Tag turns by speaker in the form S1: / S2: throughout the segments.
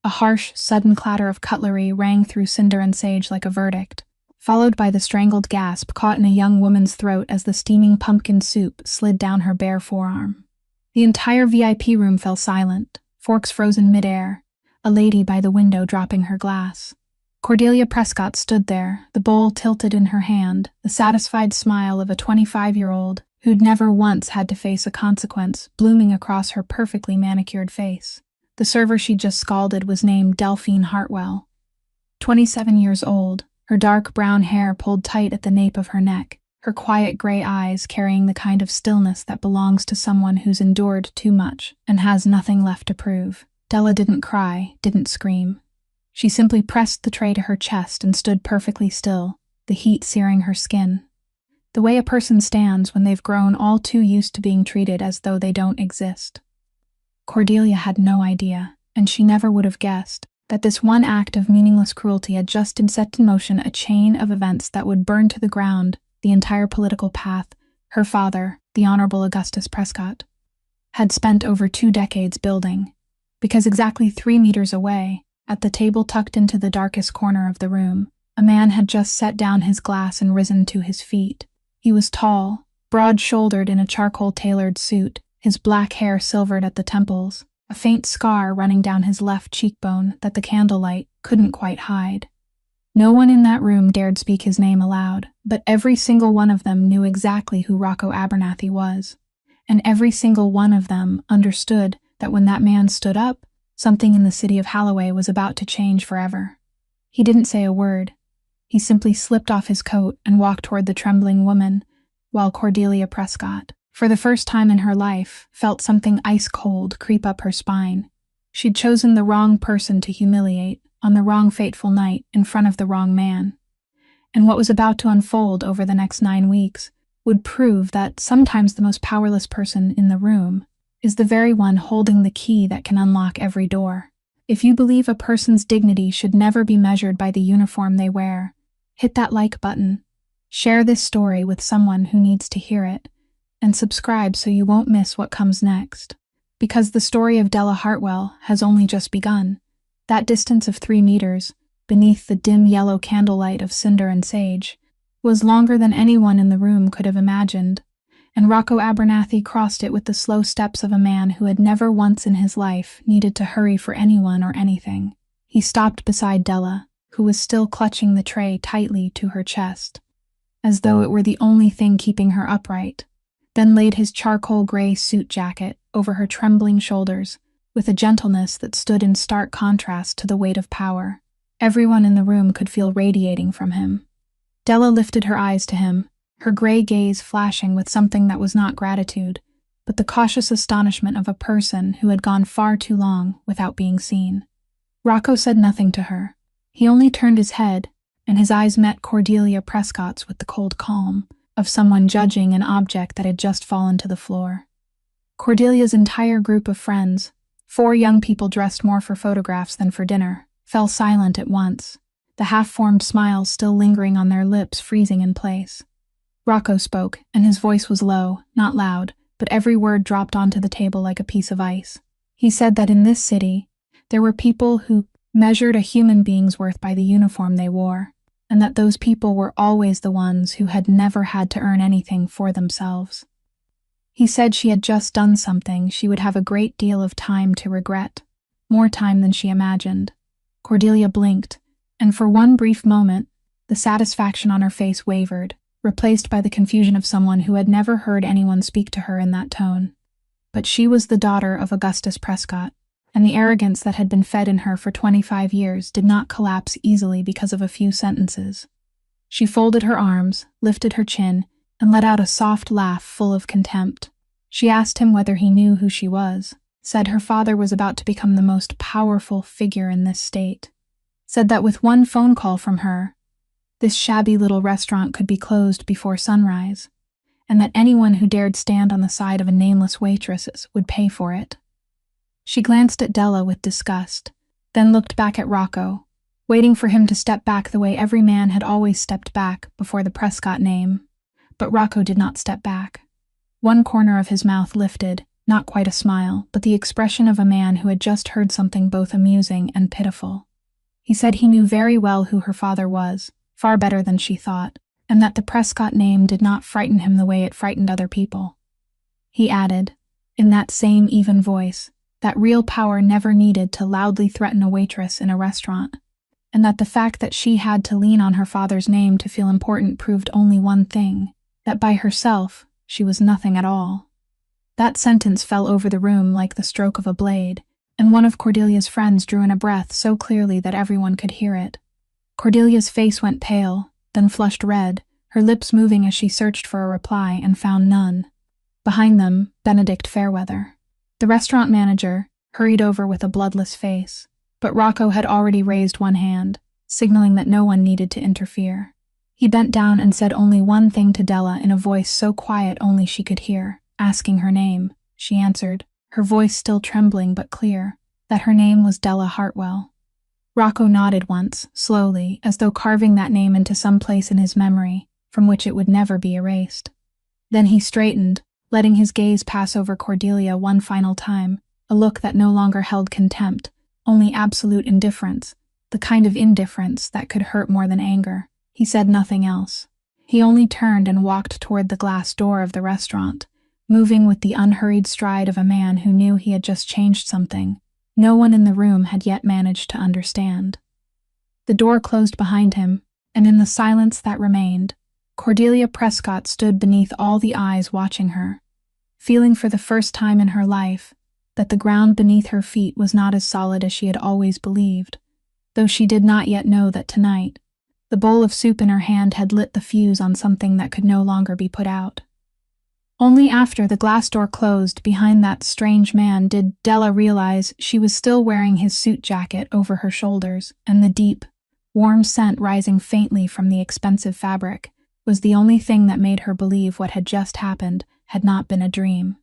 S1: A harsh, sudden clatter of cutlery rang through cinder and sage like a verdict, followed by the strangled gasp caught in a young woman's throat as the steaming pumpkin soup slid down her bare forearm. The entire VIP room fell silent, forks frozen midair, a lady by the window dropping her glass. Cordelia Prescott stood there, the bowl tilted in her hand, the satisfied smile of a 25-year-old who'd never once had to face a consequence blooming across her perfectly manicured face. The server she'd just scalded was named Delphine Hartwell. 27 years old, her dark brown hair pulled tight at the nape of her neck, her quiet gray eyes carrying the kind of stillness that belongs to someone who's endured too much and has nothing left to prove. Della didn't cry, didn't scream. She simply pressed the tray to her chest and stood perfectly still, the heat searing her skin. The way a person stands when they've grown all too used to being treated as though they don't exist. Cordelia had no idea, and she never would have guessed, that this one act of meaningless cruelty had just set in motion a chain of events that would burn to the ground the entire political path her father, the Honorable Augustus Prescott, had spent over 2 decades building. Because exactly 3 meters away, at the table tucked into the darkest corner of the room, a man had just set down his glass and risen to his feet. He was tall, broad-shouldered in a charcoal-tailored suit, his black hair silvered at the temples, a faint scar running down his left cheekbone that the candlelight couldn't quite hide. No one in that room dared speak his name aloud, but every single one of them knew exactly who Rocco Abernathy was, and every single one of them understood that when that man stood up, something in the city of Holloway was about to change forever. He didn't say a word. He simply slipped off his coat and walked toward the trembling woman, while Cordelia Prescott, for the first time in her life, felt something ice-cold creep up her spine. She'd chosen the wrong person to humiliate, on the wrong fateful night, in front of the wrong man. And what was about to unfold over the next 9 weeks would prove that sometimes the most powerless person in the room is the very one holding the key that can unlock every door. If you believe a person's dignity should never be measured by the uniform they wear, hit that like button, share this story with someone who needs to hear it, and subscribe so you won't miss what comes next. Because the story of Della Hartwell has only just begun. That distance of 3 meters, beneath the dim yellow candlelight of cinder and sage, was longer than anyone in the room could have imagined, and Rocco Abernathy crossed it with the slow steps of a man who had never once in his life needed to hurry for anyone or anything. He stopped beside Della, who was still clutching the tray tightly to her chest, as though it were the only thing keeping her upright, then laid his charcoal gray suit jacket over her trembling shoulders with a gentleness that stood in stark contrast to the weight of power everyone in the room could feel radiating from him. Della lifted her eyes to him, her gray gaze flashing with something that was not gratitude, but the cautious astonishment of a person who had gone far too long without being seen. Rocco said nothing to her. He only turned his head, and his eyes met Cordelia Prescott's with the cold calm of someone judging an object that had just fallen to the floor. Cordelia's entire group of friends, 4 young people dressed more for photographs than for dinner, fell silent at once, the half-formed smiles still lingering on their lips freezing in place. Rocco spoke, and his voice was low, not loud, but every word dropped onto the table like a piece of ice. He said that in this city, there were people who measured a human being's worth by the uniform they wore, and that those people were always the ones who had never had to earn anything for themselves. He said she had just done something she would have a great deal of time to regret, more time than she imagined. Cordelia blinked, and for one brief moment, the satisfaction on her face wavered, replaced by the confusion of someone who had never heard anyone speak to her in that tone. But she was the daughter of Augustus Prescott, and the arrogance that had been fed in her for 25 years did not collapse easily because of a few sentences. She folded her arms, lifted her chin, and let out a soft laugh full of contempt. She asked him whether he knew who she was, said her father was about to become the most powerful figure in this state, said that with one phone call from her, this shabby little restaurant could be closed before sunrise, and that anyone who dared stand on the side of a nameless waitress would pay for it. She glanced at Della with disgust, then looked back at Rocco, waiting for him to step back the way every man had always stepped back before the Prescott name. But Rocco did not step back. One corner of his mouth lifted, not quite a smile, but the expression of a man who had just heard something both amusing and pitiful. He said he knew very well who her father was, far better than she thought, and that the Prescott name did not frighten him the way it frightened other people. He added, in that same even voice, that real power never needed to loudly threaten a waitress in a restaurant, and that the fact that she had to lean on her father's name to feel important proved only one thing, that by herself, she was nothing at all. That sentence fell over the room like the stroke of a blade, and one of Cordelia's friends drew in a breath so clearly that everyone could hear it. Cordelia's face went pale, then flushed red, her lips moving as she searched for a reply and found none. Behind them, Benedict Fairweather, the restaurant manager, hurried over with a bloodless face, but Rocco had already raised one hand, signaling that no one needed to interfere. He bent down and said only one thing to Della in a voice so quiet only she could hear, asking her name. She answered, her voice still trembling but clear, that her name was Della Hartwell. Rocco nodded once, slowly, as though carving that name into some place in his memory, from which it would never be erased. Then he straightened, letting his gaze pass over Cordelia one final time, a look that no longer held contempt, only absolute indifference, the kind of indifference that could hurt more than anger. He said nothing else. He only turned and walked toward the glass door of the restaurant, moving with the unhurried stride of a man who knew he had just changed something no one in the room had yet managed to understand. The door closed behind him, and in the silence that remained, Cordelia Prescott stood beneath all the eyes watching her, feeling for the first time in her life that the ground beneath her feet was not as solid as she had always believed, though she did not yet know that tonight, the bowl of soup in her hand had lit the fuse on something that could no longer be put out. Only after the glass door closed behind that strange man did Della realize she was still wearing his suit jacket over her shoulders, and the deep, warm scent rising faintly from the expensive fabric was the only thing that made her believe what had just happened had not been a dream.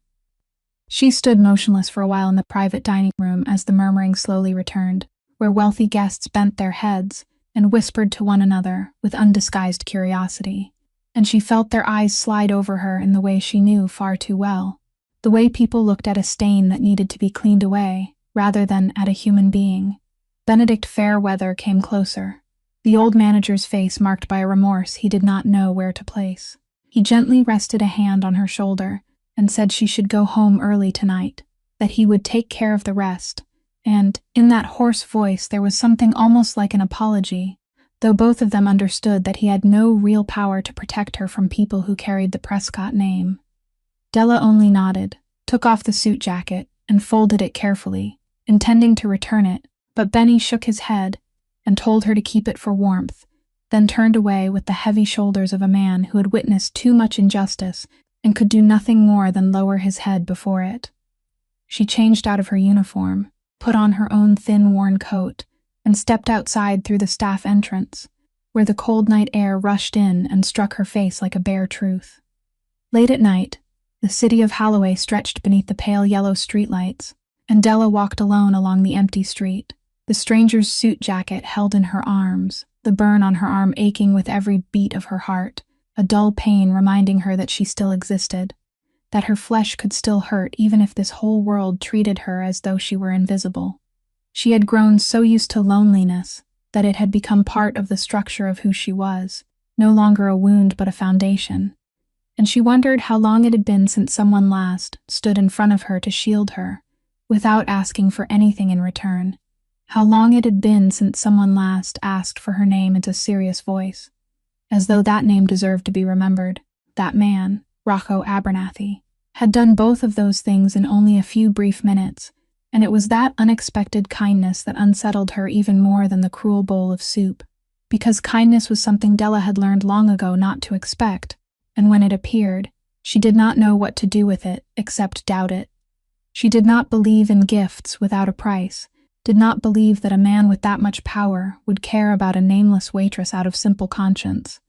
S1: She stood motionless for a while in the private dining room as the murmuring slowly returned, where wealthy guests bent their heads and whispered to one another with undisguised curiosity, and she felt their eyes slide over her in the way she knew far too well, the way people looked at a stain that needed to be cleaned away, rather than at a human being. Benedict Fairweather came closer, the old manager's face marked by a remorse he did not know where to place. He gently rested a hand on her shoulder and said she should go home early tonight, that he would take care of the rest, and, in that hoarse voice there was something almost like an apology, though both of them understood that he had no real power to protect her from people who carried the Prescott name. Della only nodded, took off the suit jacket, and folded it carefully, intending to return it, but Benny shook his head and told her to keep it for warmth, then turned away with the heavy shoulders of a man who had witnessed too much injustice and could do nothing more than lower his head before it. She changed out of her uniform, put on her own thin, worn coat, and stepped outside through the staff entrance, where the cold night air rushed in and struck her face like a bare truth. Late at night, the city of Holloway stretched beneath the pale yellow streetlights, and Della walked alone along the empty street, the stranger's suit jacket held in her arms, the burn on her arm aching with every beat of her heart, a dull pain reminding her that she still existed, that her flesh could still hurt even if this whole world treated her as though she were invisible. She had grown so used to loneliness that it had become part of the structure of who she was, no longer a wound but a foundation, and she wondered how long it had been since someone last stood in front of her to shield her, without asking for anything in return, how long it had been since someone last asked for her name in a serious voice, as though that name deserved to be remembered. That man, Rocco Abernathy, had done both of those things in only a few brief minutes, and it was that unexpected kindness that unsettled her even more than the cruel bowl of soup, because kindness was something Della had learned long ago not to expect, and when it appeared, she did not know what to do with it except doubt it. She did not believe in gifts without a price, did not believe that a man with that much power would care about a nameless waitress out of simple conscience,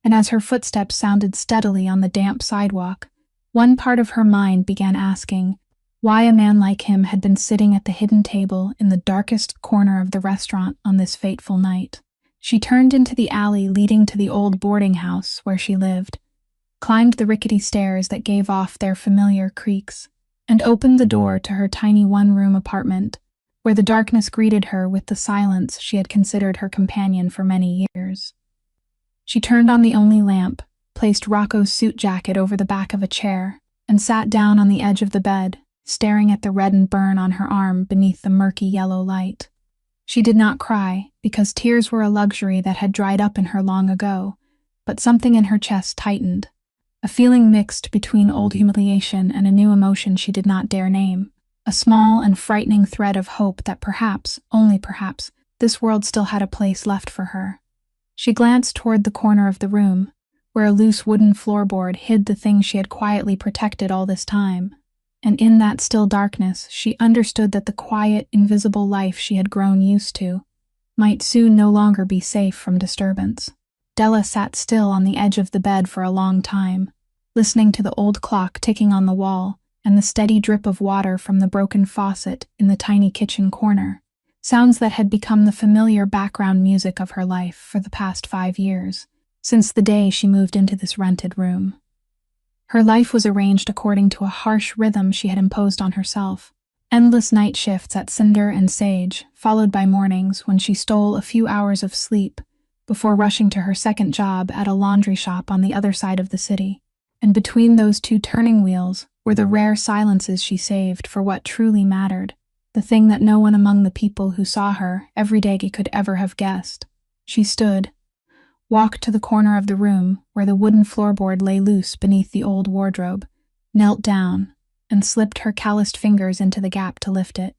S1: and as her footsteps sounded steadily on the damp sidewalk, one part of her mind began asking why a man like him had been sitting at the hidden table in the darkest corner of the restaurant on this fateful night. She turned into the alley leading to the old boarding house where she lived, climbed the rickety stairs that gave off their familiar creaks, and opened the door to her tiny one-room apartment, where the darkness greeted her with the silence she had considered her companion for many years. She turned on the only lamp, placed Rocco's suit jacket over the back of a chair, and sat down on the edge of the bed, staring at the reddened burn on her arm beneath the murky yellow light. She did not cry, because tears were a luxury that had dried up in her long ago, but something in her chest tightened, a feeling mixed between old humiliation and a new emotion she did not dare name, a small and frightening thread of hope that perhaps, only perhaps, this world still had a place left for her. She glanced toward the corner of the room, where a loose wooden floorboard hid the thing she had quietly protected all this time, and in that still darkness she understood that the quiet, invisible life she had grown used to might soon no longer be safe from disturbance. Della sat still on the edge of the bed for a long time, listening to the old clock ticking on the wall and the steady drip of water from the broken faucet in the tiny kitchen corner, sounds that had become the familiar background music of her life for the past 5 years, since the day she moved into this rented room. Her life was arranged according to a harsh rhythm she had imposed on herself. Endless night shifts at Cinder and Sage, followed by mornings when she stole a few hours of sleep before rushing to her second job at a laundry shop on the other side of the city. And between those two turning wheels were the rare silences she saved for what truly mattered, the thing that no one among the people who saw her every day could ever have guessed. She stood, walked to the corner of the room where the wooden floorboard lay loose beneath the old wardrobe, knelt down, and slipped her calloused fingers into the gap to lift it,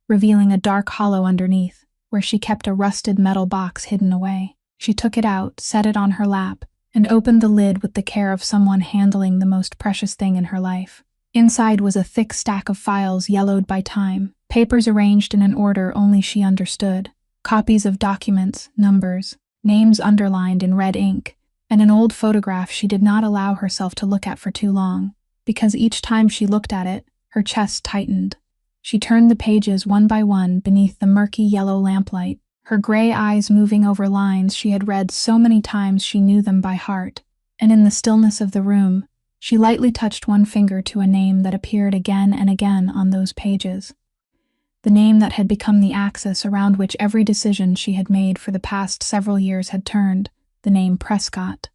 S1: revealing a dark hollow underneath, where she kept a rusted metal box hidden away. She took it out, set it on her lap, and opened the lid with the care of someone handling the most precious thing in her life. Inside was a thick stack of files yellowed by time, papers arranged in an order only she understood, copies of documents, numbers, names underlined in red ink, and an old photograph she did not allow herself to look at for too long, because each time she looked at it, her chest tightened. She turned the pages one by one beneath the murky yellow lamplight, her gray eyes moving over lines she had read so many times she knew them by heart, and in the stillness of the room, she lightly touched one finger to a name that appeared again and again on those pages. The name that had become the axis around which every decision she had made for the past several years had turned, the name Prescott.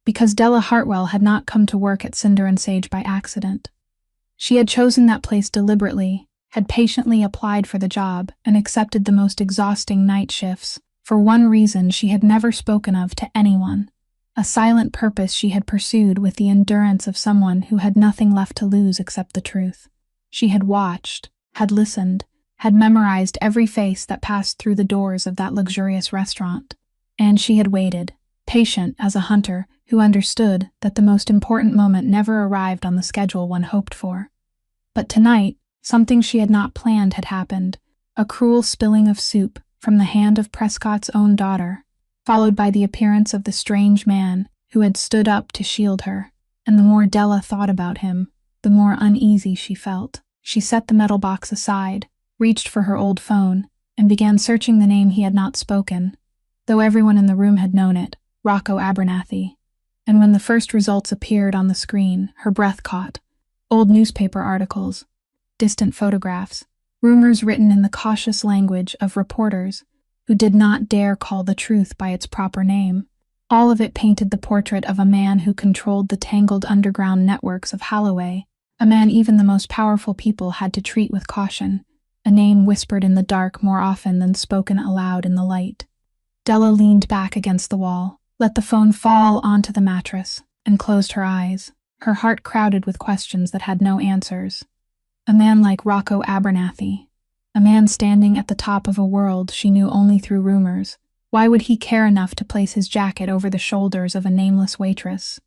S1: Because Della Hartwell had not come to work at Cinder and Sage by accident. She had chosen that place deliberately, had patiently applied for the job, and accepted the most exhausting night shifts, for one reason she had never spoken of to anyone, a silent purpose she had pursued with the endurance of someone who had nothing left to lose except the truth. She had watched, had listened, had memorized every face that passed through the doors of that luxurious restaurant, and she had waited, patient as a hunter who understood that the most important moment never arrived on the schedule one hoped for. But tonight, something she had not planned had happened, a cruel spilling of soup from the hand of Prescott's own daughter, followed by the appearance of the strange man who had stood up to shield her, and the more Della thought about him, the more uneasy she felt. She set the metal box aside, reached for her old phone, and began searching the name he had not spoken, though everyone in the room had known it, Rocco Abernathy. And when the first results appeared on the screen, her breath caught. Old newspaper articles, distant photographs, rumors written in the cautious language of reporters who did not dare call the truth by its proper name. All of it painted the portrait of a man who controlled the tangled underground networks of Holloway, a man even the most powerful people had to treat with caution, a name whispered in the dark more often than spoken aloud in the light. Della leaned back against the wall, let the phone fall onto the mattress, and closed her eyes, her heart crowded with questions that had no answers. A man like Rocco Abernathy, a man standing at the top of a world she knew only through rumors. Why would he care enough to place his jacket over the shoulders of a nameless waitress?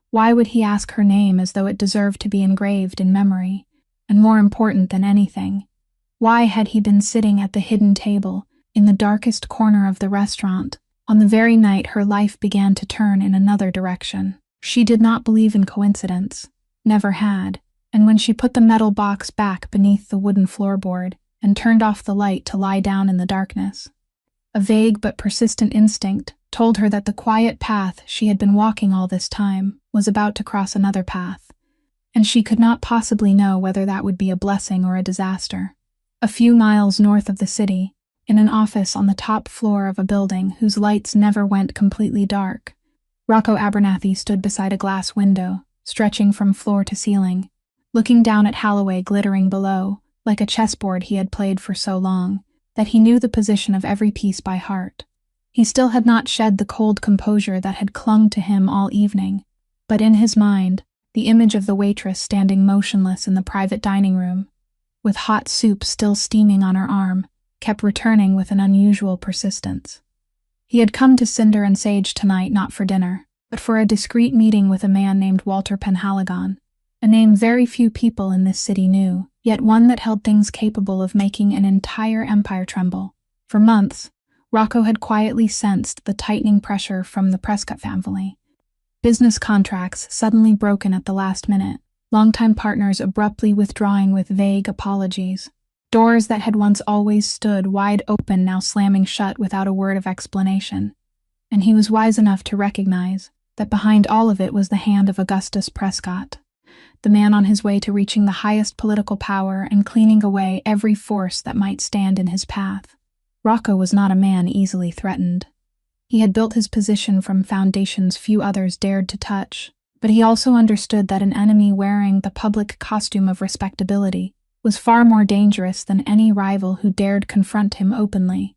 S1: Why would he ask her name as though it deserved to be engraved in memory? And more important than anything, why had he been sitting at the hidden table in the darkest corner of the restaurant on the very night her life began to turn in another direction? She did not believe in coincidence, never had, and when she put the metal box back beneath the wooden floorboard and turned off the light to lie down in the darkness, a vague but persistent instinct told her that the quiet path she had been walking all this time was about to cross another path, and she could not possibly know whether that would be a blessing or a disaster. A few miles north of the city, in an office on the top floor of a building whose lights never went completely dark, Rocco Abernathy stood beside a glass window, stretching from floor to ceiling, looking down at Holloway glittering below, like a chessboard he had played for so long, that he knew the position of every piece by heart. He still had not shed the cold composure that had clung to him all evening, but in his mind, the image of the waitress standing motionless in the private dining room, with hot soup still steaming on her arm, kept returning with an unusual persistence. He had come to Cinder and Sage tonight not for dinner, but for a discreet meeting with a man named Walter Penhaligon, a name very few people in this city knew, yet one that held things capable of making an entire empire tremble. For months, Rocco had quietly sensed the tightening pressure from the Prescott family. Business contracts suddenly broken at the last minute, longtime partners abruptly withdrawing with vague apologies, doors that had once always stood wide open now slamming shut without a word of explanation. And he was wise enough to recognize that behind all of it was the hand of Augustus Prescott, the man on his way to reaching the highest political power and cleaning away every force that might stand in his path. Rocco was not a man easily threatened. He had built his position from foundations few others dared to touch, but he also understood that an enemy wearing the public costume of respectability was far more dangerous than any rival who dared confront him openly.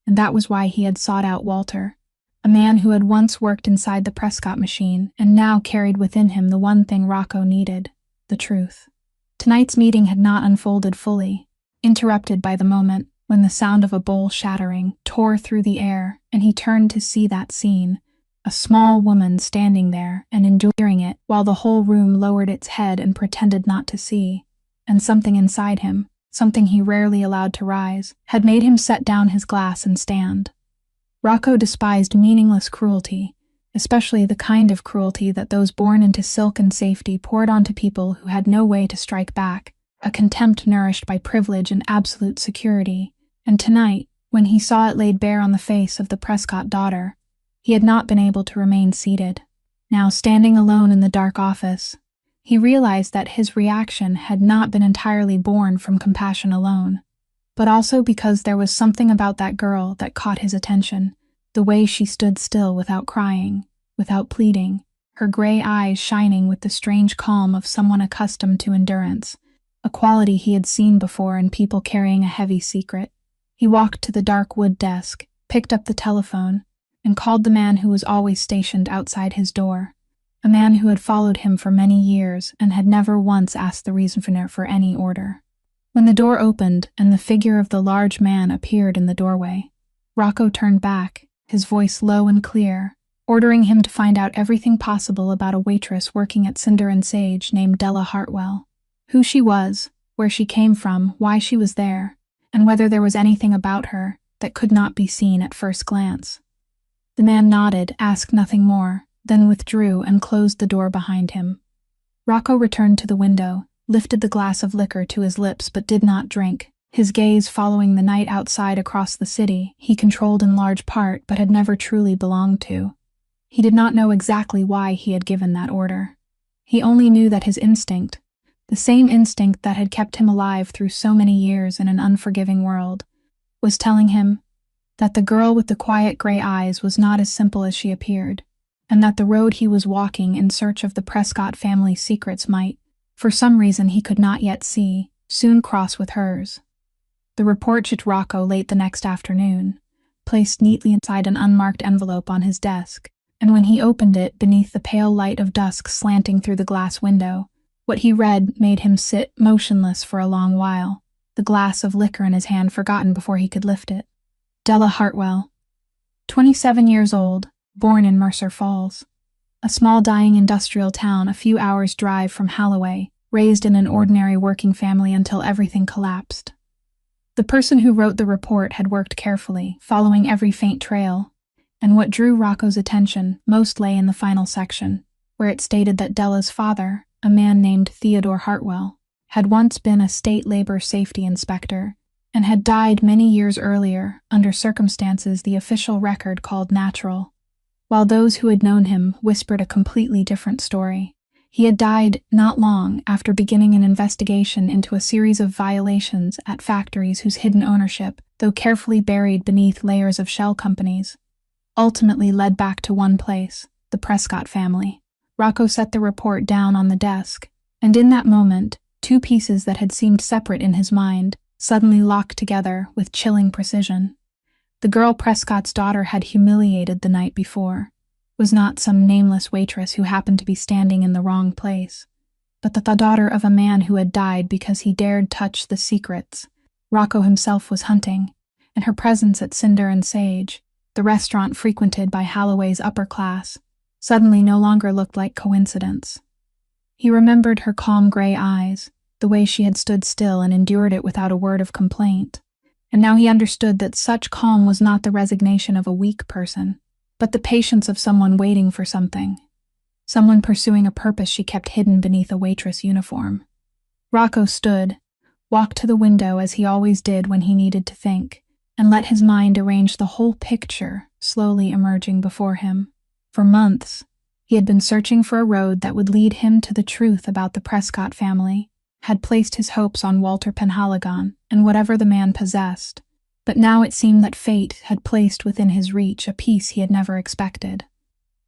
S1: And that was why he had sought out Walter, a man who had once worked inside the Prescott machine and now carried within him the one thing Rocco needed, the truth. Tonight's meeting had not unfolded fully, interrupted by the moment when the sound of a bowl shattering tore through the air and he turned to see that scene, a small woman standing there and enduring it while the whole room lowered its head and pretended not to see, and something inside him, something he rarely allowed to rise, had made him set down his glass and stand. Rocco despised meaningless cruelty, especially the kind of cruelty that those born into silk and safety poured onto people who had no way to strike back, a contempt nourished by privilege and absolute security. And tonight, when he saw it laid bare on the face of the Prescott daughter, he had not been able to remain seated. Now, standing alone in the dark office, he realized that his reaction had not been entirely born from compassion alone, but also because there was something about that girl that caught his attention, the way she stood still without crying, without pleading, her gray eyes shining with the strange calm of someone accustomed to endurance, a quality he had seen before in people carrying a heavy secret. He walked to the dark wood desk, picked up the telephone, and called the man who was always stationed outside his door, a man who had followed him for many years and had never once asked the reason for any order. When the door opened and the figure of the large man appeared in the doorway, Rocco turned back, his voice low and clear, ordering him to find out everything possible about a waitress working at Cinder and Sage named Della Hartwell. Who she was, where she came from, why she was there, and whether there was anything about her that could not be seen at first glance. The man nodded, asked nothing more, then withdrew and closed the door behind him. Rocco returned to the window, lifted the glass of liquor to his lips but did not drink, his gaze following the night outside across the city he controlled in large part but had never truly belonged to. He did not know exactly why he had given that order. He only knew that his instinct, the same instinct that had kept him alive through so many years in an unforgiving world, was telling him that the girl with the quiet gray eyes was not as simple as she appeared, and that the road he was walking in search of the Prescott family's secrets might, for some reason he could not yet see, soon cross with hers. The report reached Rocco late the next afternoon, placed neatly inside an unmarked envelope on his desk, and when he opened it beneath the pale light of dusk slanting through the glass window, what he read made him sit motionless for a long while, the glass of liquor in his hand forgotten before he could lift it. Della Hartwell, 27 years old, born in Mercer Falls, a small dying industrial town a few hours' drive from Holloway, raised in an ordinary working family until everything collapsed. The person who wrote the report had worked carefully, following every faint trail, and what drew Rocco's attention most lay in the final section, where it stated that Della's father, a man named Theodore Hartwell, had once been a state labor safety inspector and had died many years earlier under circumstances the official record called natural. While those who had known him whispered a completely different story, He had died not long after beginning an investigation into a series of violations at factories whose hidden ownership, though carefully buried beneath layers of shell companies, ultimately led back to one place, the Prescott family. Rocco set the report down on the desk, and in that moment, two pieces that had seemed separate in his mind suddenly locked together with chilling precision. The girl Prescott's daughter had humiliated the night before was not some nameless waitress who happened to be standing in the wrong place, but the daughter of a man who had died because he dared touch the secrets Rocco himself was hunting, and her presence at Cinder and Sage, the restaurant frequented by Holloway's upper class, suddenly no longer looked like coincidence. He remembered her calm gray eyes, the way she had stood still and endured it without a word of complaint, and now he understood that such calm was not the resignation of a weak person, but the patience of someone waiting for something, someone pursuing a purpose she kept hidden beneath a waitress uniform. Rocco stood, walked to the window as he always did when he needed to think, and let his mind arrange the whole picture slowly emerging before him. For months, he had been searching for a road that would lead him to the truth about the Prescott family, had placed his hopes on Walter Penhaligon and whatever the man possessed, but now it seemed that fate had placed within his reach a piece he had never expected.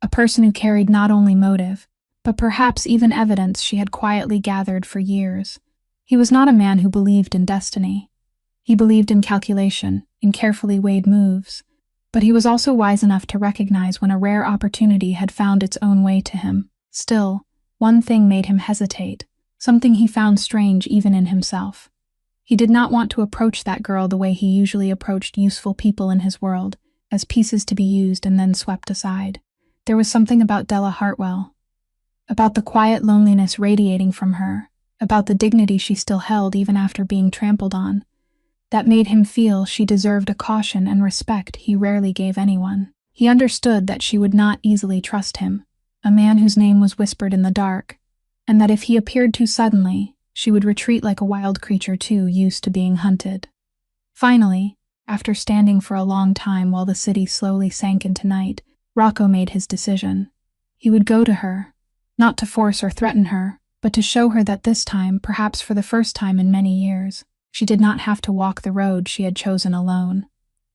S1: A person who carried not only motive, but perhaps even evidence she had quietly gathered for years. He was not a man who believed in destiny. He believed in calculation, in carefully weighed moves, but he was also wise enough to recognize when a rare opportunity had found its own way to him. Still, one thing made him hesitate, something he found strange even in himself. He did not want to approach that girl the way he usually approached useful people in his world, as pieces to be used and then swept aside. There was something about Della Hartwell, about the quiet loneliness radiating from her, about the dignity she still held even after being trampled on, that made him feel she deserved a caution and respect he rarely gave anyone. He understood that she would not easily trust him, a man whose name was whispered in the dark, and that if he appeared too suddenly, she would retreat like a wild creature too used to being hunted. Finally, after standing for a long time while the city slowly sank into night, Rocco made his decision. He would go to her, not to force or threaten her, but to show her that this time, perhaps for the first time in many years, she did not have to walk the road she had chosen alone.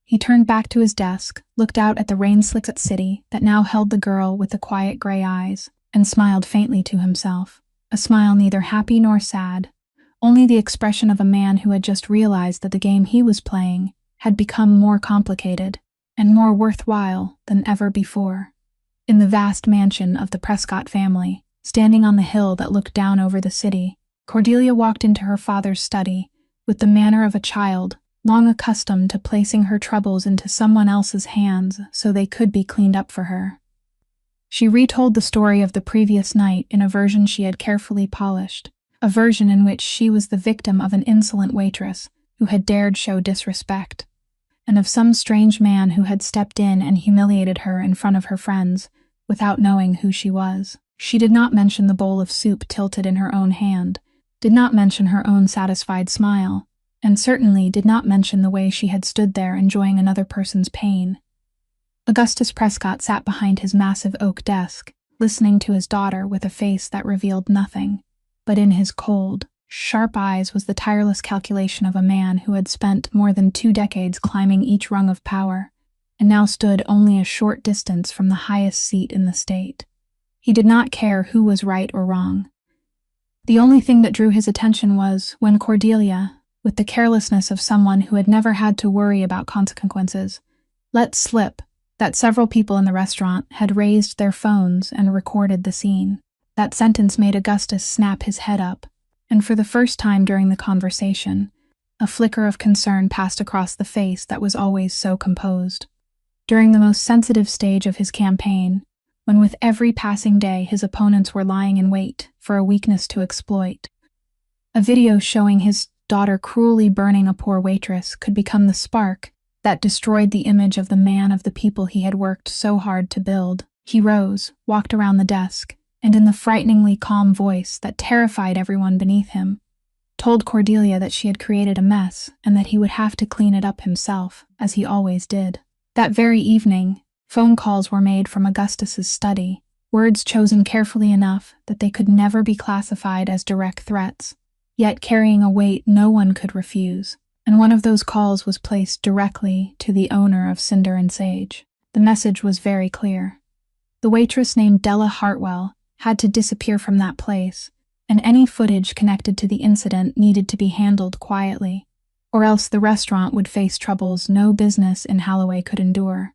S1: He turned back to his desk, looked out at the rain-slicked city that now held the girl with the quiet gray eyes, and smiled faintly to himself. A smile neither happy nor sad, only the expression of a man who had just realized that the game he was playing had become more complicated and more worthwhile than ever before. In the vast mansion of the Prescott family, standing on the hill that looked down over the city, Cordelia walked into her father's study with the manner of a child, long accustomed to placing her troubles into someone else's hands so they could be cleaned up for her. She retold the story of the previous night in a version she had carefully polished, a version in which she was the victim of an insolent waitress who had dared show disrespect, and of some strange man who had stepped in and humiliated her in front of her friends without knowing who she was. She did not mention the bowl of soup tilted in her own hand, did not mention her own satisfied smile, and certainly did not mention the way she had stood there enjoying another person's pain. Augustus Prescott sat behind his massive oak desk, listening to his daughter with a face that revealed nothing, but in his cold, sharp eyes was the tireless calculation of a man who had spent more than 2 decades climbing each rung of power, and now stood only a short distance from the highest seat in the state. He did not care who was right or wrong. The only thing that drew his attention was when Cordelia, with the carelessness of someone who had never had to worry about consequences, let slip that several people in the restaurant had raised their phones and recorded the scene. That sentence made Augustus snap his head up, and for the first time during the conversation, a flicker of concern passed across the face that was always so composed. During the most sensitive stage of his campaign, when with every passing day his opponents were lying in wait for a weakness to exploit, a video showing his daughter cruelly burning a poor waitress could become the spark that destroyed the image of the man of the people he had worked so hard to build. He rose, walked around the desk, and in the frighteningly calm voice that terrified everyone beneath him, told Cordelia that she had created a mess and that he would have to clean it up himself, as he always did. That very evening, phone calls were made from Augustus's study, words chosen carefully enough that they could never be classified as direct threats, yet carrying a weight no one could refuse. And one of those calls was placed directly to the owner of Cinder and Sage. The message was very clear. The waitress named Della Hartwell had to disappear from that place, and any footage connected to the incident needed to be handled quietly, or else the restaurant would face troubles no business in Holloway could endure.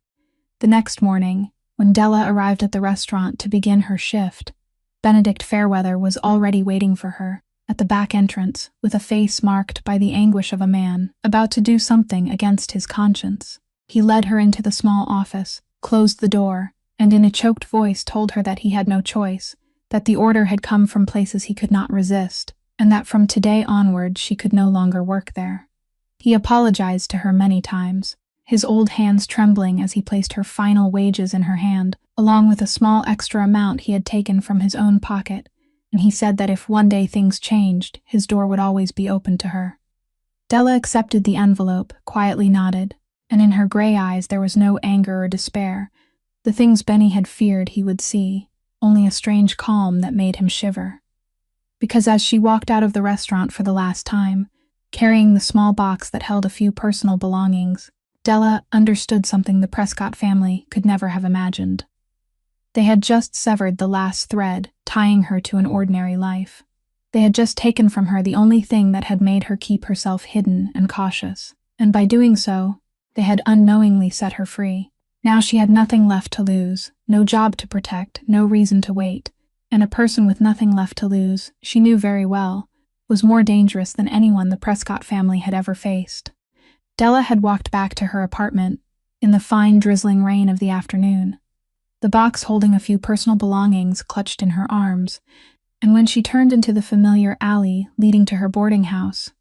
S1: The next morning, when Della arrived at the restaurant to begin her shift, Benedict Fairweather was already waiting for her at the back entrance with a face marked by the anguish of a man about to do something against his conscience. He led her into the small office, closed the door, and in a choked voice told her that he had no choice, that the order had come from places he could not resist, and that from today onward she could no longer work there. He apologized to her many times, his old hands trembling as he placed her final wages in her hand, along with a small extra amount he had taken from his own pocket, and he said that if one day things changed, his door would always be open to her. Della accepted the envelope, quietly nodded, and in her gray eyes there was no anger or despair. The things Benny had feared he would see, only a strange calm that made him shiver. Because as she walked out of the restaurant for the last time, carrying the small box that held a few personal belongings, Della understood something the Prescott family could never have imagined. They had just severed the last thread tying her to an ordinary life. They had just taken from her the only thing that had made her keep herself hidden and cautious, and by doing so, they had unknowingly set her free. Now she had nothing left to lose, no job to protect, no reason to wait, and a person with nothing left to lose, she knew very well, was more dangerous than anyone the Prescott family had ever faced. Della had walked back to her apartment in the fine drizzling rain of the afternoon, the box holding a few personal belongings clutched in her arms, and when she turned into the familiar alley leading to her boarding house,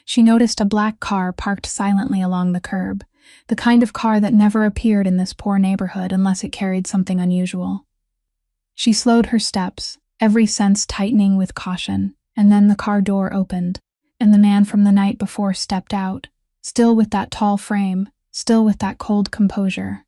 S1: she noticed a black car parked silently along the curb, the kind of car that never appeared in this poor neighborhood unless it carried something unusual. She slowed her steps, every sense tightening with caution, and then the car door opened, and the man from the night before stepped out, still with that tall frame, still with that cold composure.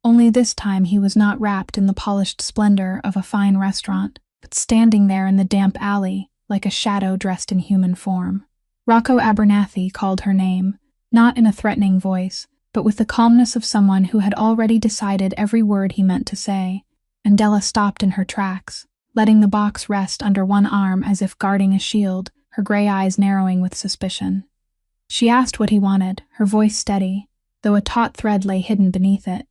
S1: Only this time he was not wrapped in the polished splendor of a fine restaurant, but standing there in the damp alley, like a shadow dressed in human form. Rocco Abernathy called her name, not in a threatening voice, but with the calmness of someone who had already decided every word he meant to say, and Della stopped in her tracks, letting the box rest under one arm as if guarding a shield, her gray eyes narrowing with suspicion. She asked what he wanted, her voice steady, though a taut thread lay hidden beneath it,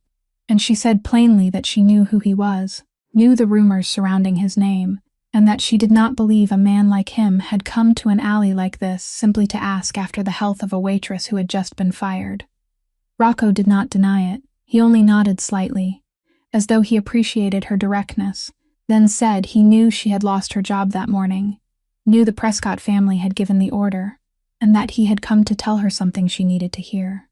S1: and she said plainly that she knew who he was, knew the rumors surrounding his name, and that she did not believe a man like him had come to an alley like this simply to ask after the health of a waitress who had just been fired. Rocco did not deny it, he only nodded slightly, as though he appreciated her directness, then said he knew she had lost her job that morning, knew the Prescott family had given the order, and that he had come to tell her something she needed to hear.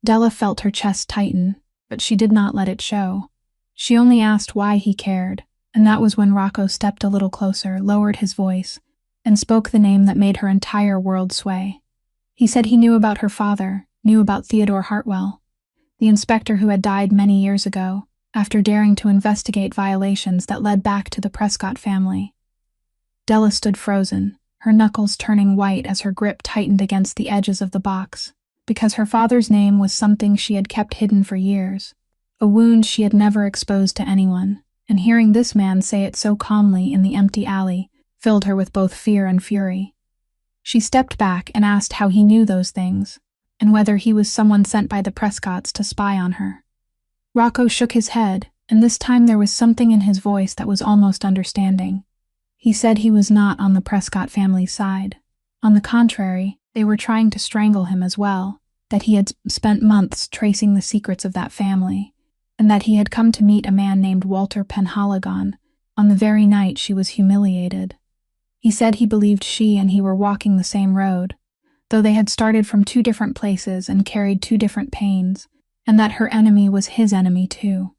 S1: Della felt her chest tighten, but she did not let it show. She only asked why he cared, and that was when Rocco stepped a little closer, lowered his voice, and spoke the name that made her entire world sway. He said he knew about her father, knew about Theodore Hartwell, the inspector who had died many years ago, after daring to investigate violations that led back to the Prescott family. Della stood frozen, her knuckles turning white as her grip tightened against the edges of the box, because her father's name was something she had kept hidden for years, a wound she had never exposed to anyone, and hearing this man say it so calmly in the empty alley filled her with both fear and fury. She stepped back and asked how he knew those things, and whether he was someone sent by the Prescotts to spy on her. Rocco shook his head, and this time there was something in his voice that was almost understanding. He said he was not on the Prescott family's side. On the contrary, they were trying to strangle him as well, that he had spent months tracing the secrets of that family, and that he had come to meet a man named Walter Penhaligon on the very night she was humiliated. He said he believed she and he were walking the same road, though they had started from two different places and carried two different pains, and that her enemy was his enemy too.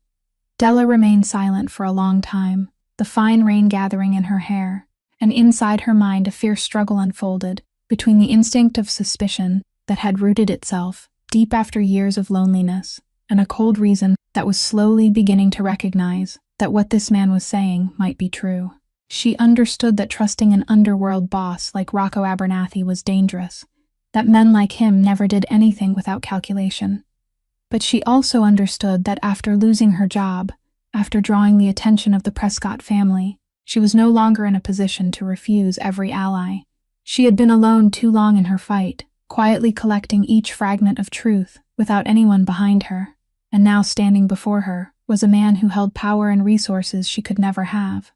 S1: Della remained silent for a long time, the fine rain gathering in her hair, and inside her mind a fierce struggle unfolded between the instinct of suspicion that had rooted itself deep after years of loneliness and a cold reason that was slowly beginning to recognize that what this man was saying might be true. She understood that trusting an underworld boss like Rocco Abernathy was dangerous, that men like him never did anything without calculation. But she also understood that after losing her job, after drawing the attention of the Prescott family, she was no longer in a position to refuse every ally. She had been alone too long in her fight, quietly collecting each fragment of truth without anyone behind her, and now standing before her was a man who held power and resources she could never have,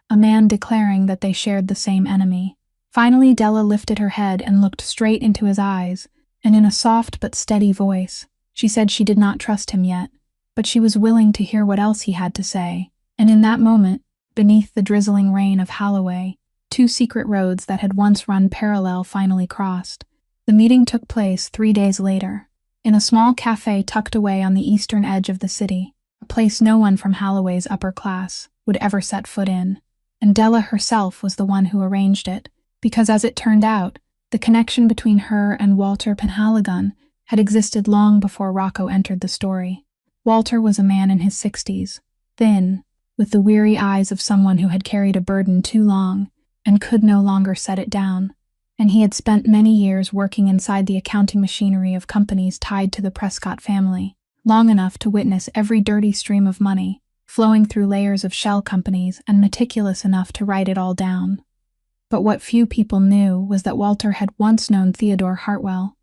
S1: a man declaring that they shared the same enemy. Finally, Della lifted her head and looked straight into his eyes, and in a soft but steady voice, she said she did not trust him yet, but she was willing to hear what else he had to say. And in that moment, beneath the drizzling rain of Holloway, two secret roads that had once run parallel finally crossed. The meeting took place 3 days later, in a small cafe tucked away on the eastern edge of the city, a place no one from Holloway's upper class would ever set foot in. And Della herself was the one who arranged it, because as it turned out, the connection between her and Walter Penhaligon had existed long before Rocco entered the story. Walter was a man in his 60s, thin, with the weary eyes of someone who had carried a burden too long and could no longer set it down, and he had spent many years working inside the accounting machinery of companies tied to the Prescott family, long enough to witness every dirty stream of money flowing through layers of shell companies and meticulous enough to write it all down. But what few people knew was that Walter had once known Theodore Hartwell.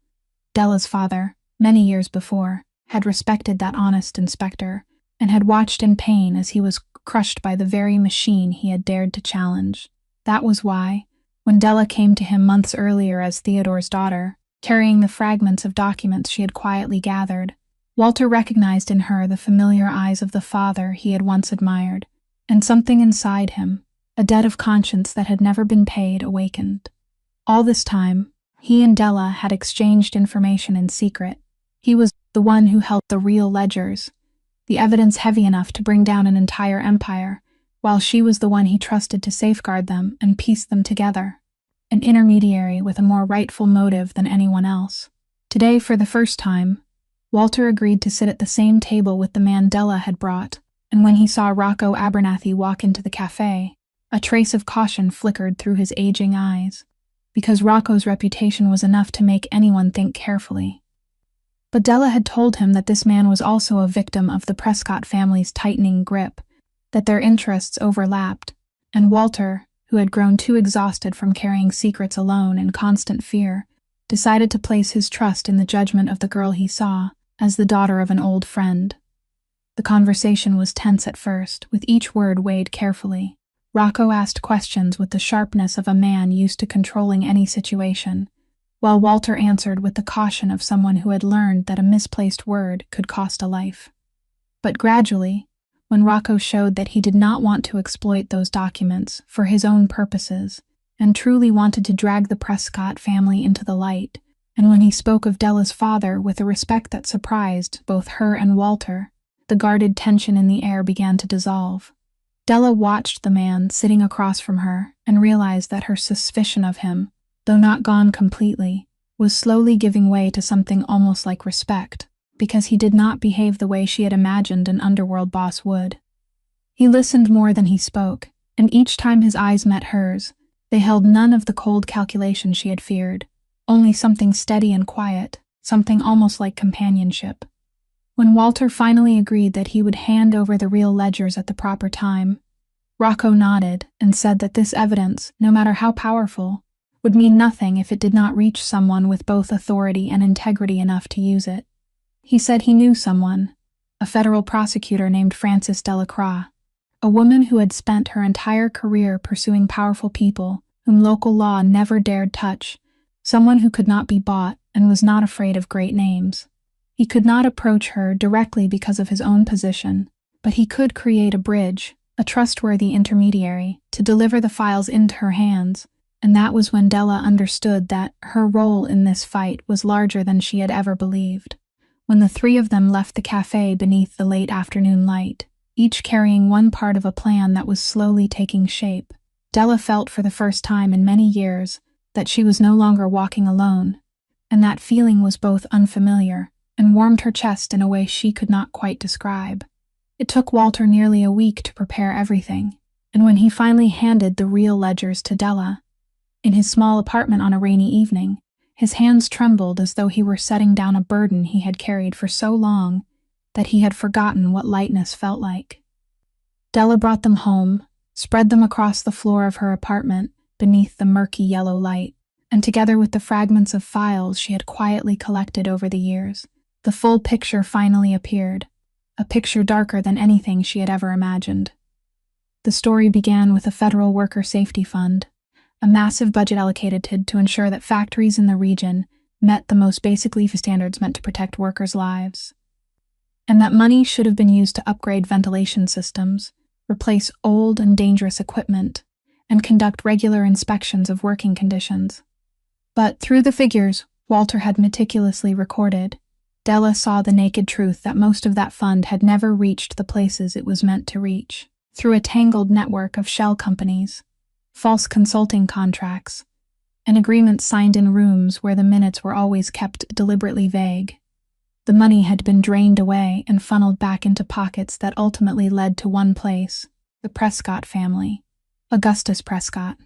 S1: Della's father, many years before, had respected that honest inspector and had watched in pain as he was crushed by the very machine he had dared to challenge. That was why, when Della came to him months earlier as Theodore's daughter, carrying the fragments of documents she had quietly gathered, Walter recognized in her the familiar eyes of the father he had once admired, and something inside him, a debt of conscience that had never been paid, awakened. All this time, he and Della had exchanged information in secret. He was the one who held the real ledgers, the evidence heavy enough to bring down an entire empire, while she was the one he trusted to safeguard them and piece them together, an intermediary with a more rightful motive than anyone else. Today, for the first time, Walter agreed to sit at the same table with the man Della had brought, and when he saw Rocco Abernathy walk into the cafe, a trace of caution flickered through his aging eyes, because Rocco's reputation was enough to make anyone think carefully. But Della had told him that this man was also a victim of the Prescott family's tightening grip, that their interests overlapped, and Walter, who had grown too exhausted from carrying secrets alone in constant fear, decided to place his trust in the judgment of the girl he saw as the daughter of an old friend. The conversation was tense at first, with each word weighed carefully. Rocco asked questions with the sharpness of a man used to controlling any situation, while Walter answered with the caution of someone who had learned that a misplaced word could cost a life. But gradually, when Rocco showed that he did not want to exploit those documents for his own purposes and truly wanted to drag the Prescott family into the light, and when he spoke of Della's father with a respect that surprised both her and Walter, the guarded tension in the air began to dissolve. Della watched the man sitting across from her and realized that her suspicion of him, though not gone completely, was slowly giving way to something almost like respect, because he did not behave the way she had imagined an underworld boss would. He listened more than he spoke, and each time his eyes met hers, they held none of the cold calculation she had feared, only something steady and quiet, something almost like companionship. When Walter finally agreed that he would hand over the real ledgers at the proper time, Rocco nodded and said that this evidence, no matter how powerful, would mean nothing if it did not reach someone with both authority and integrity enough to use it. He said he knew someone, a federal prosecutor named Frances Delacroix, a woman who had spent her entire career pursuing powerful people whom local law never dared touch, someone who could not be bought and was not afraid of great names. He could not approach her directly because of his own position, but he could create a bridge, a trustworthy intermediary, to deliver the files into her hands, and that was when Della understood that her role in this fight was larger than she had ever believed. When the three of them left the cafe beneath the late afternoon light, each carrying one part of a plan that was slowly taking shape, Della felt for the first time in many years that she was no longer walking alone, and that feeling was both unfamiliar and warmed her chest in a way she could not quite describe. It took Walter nearly a week to prepare everything, and when he finally handed the real ledgers to Della, in his small apartment on a rainy evening, his hands trembled as though he were setting down a burden he had carried for so long that he had forgotten what lightness felt like. Della brought them home, spread them across the floor of her apartment beneath the murky yellow light, and together with the fragments of files she had quietly collected over the years, the full picture finally appeared, a picture darker than anything she had ever imagined. The story began with a federal worker safety fund, a massive budget allocated to ensure that factories in the region met the most basic leaf standards meant to protect workers' lives. And that money should have been used to upgrade ventilation systems, replace old and dangerous equipment, and conduct regular inspections of working conditions. But through the figures Walter had meticulously recorded, Della saw the naked truth that most of that fund had never reached the places it was meant to reach, through a tangled network of shell companies, false consulting contracts, and agreements signed in rooms where the minutes were always kept deliberately vague. The money had been drained away and funneled back into pockets that ultimately led to one place, the Prescott family, Augustus Prescott.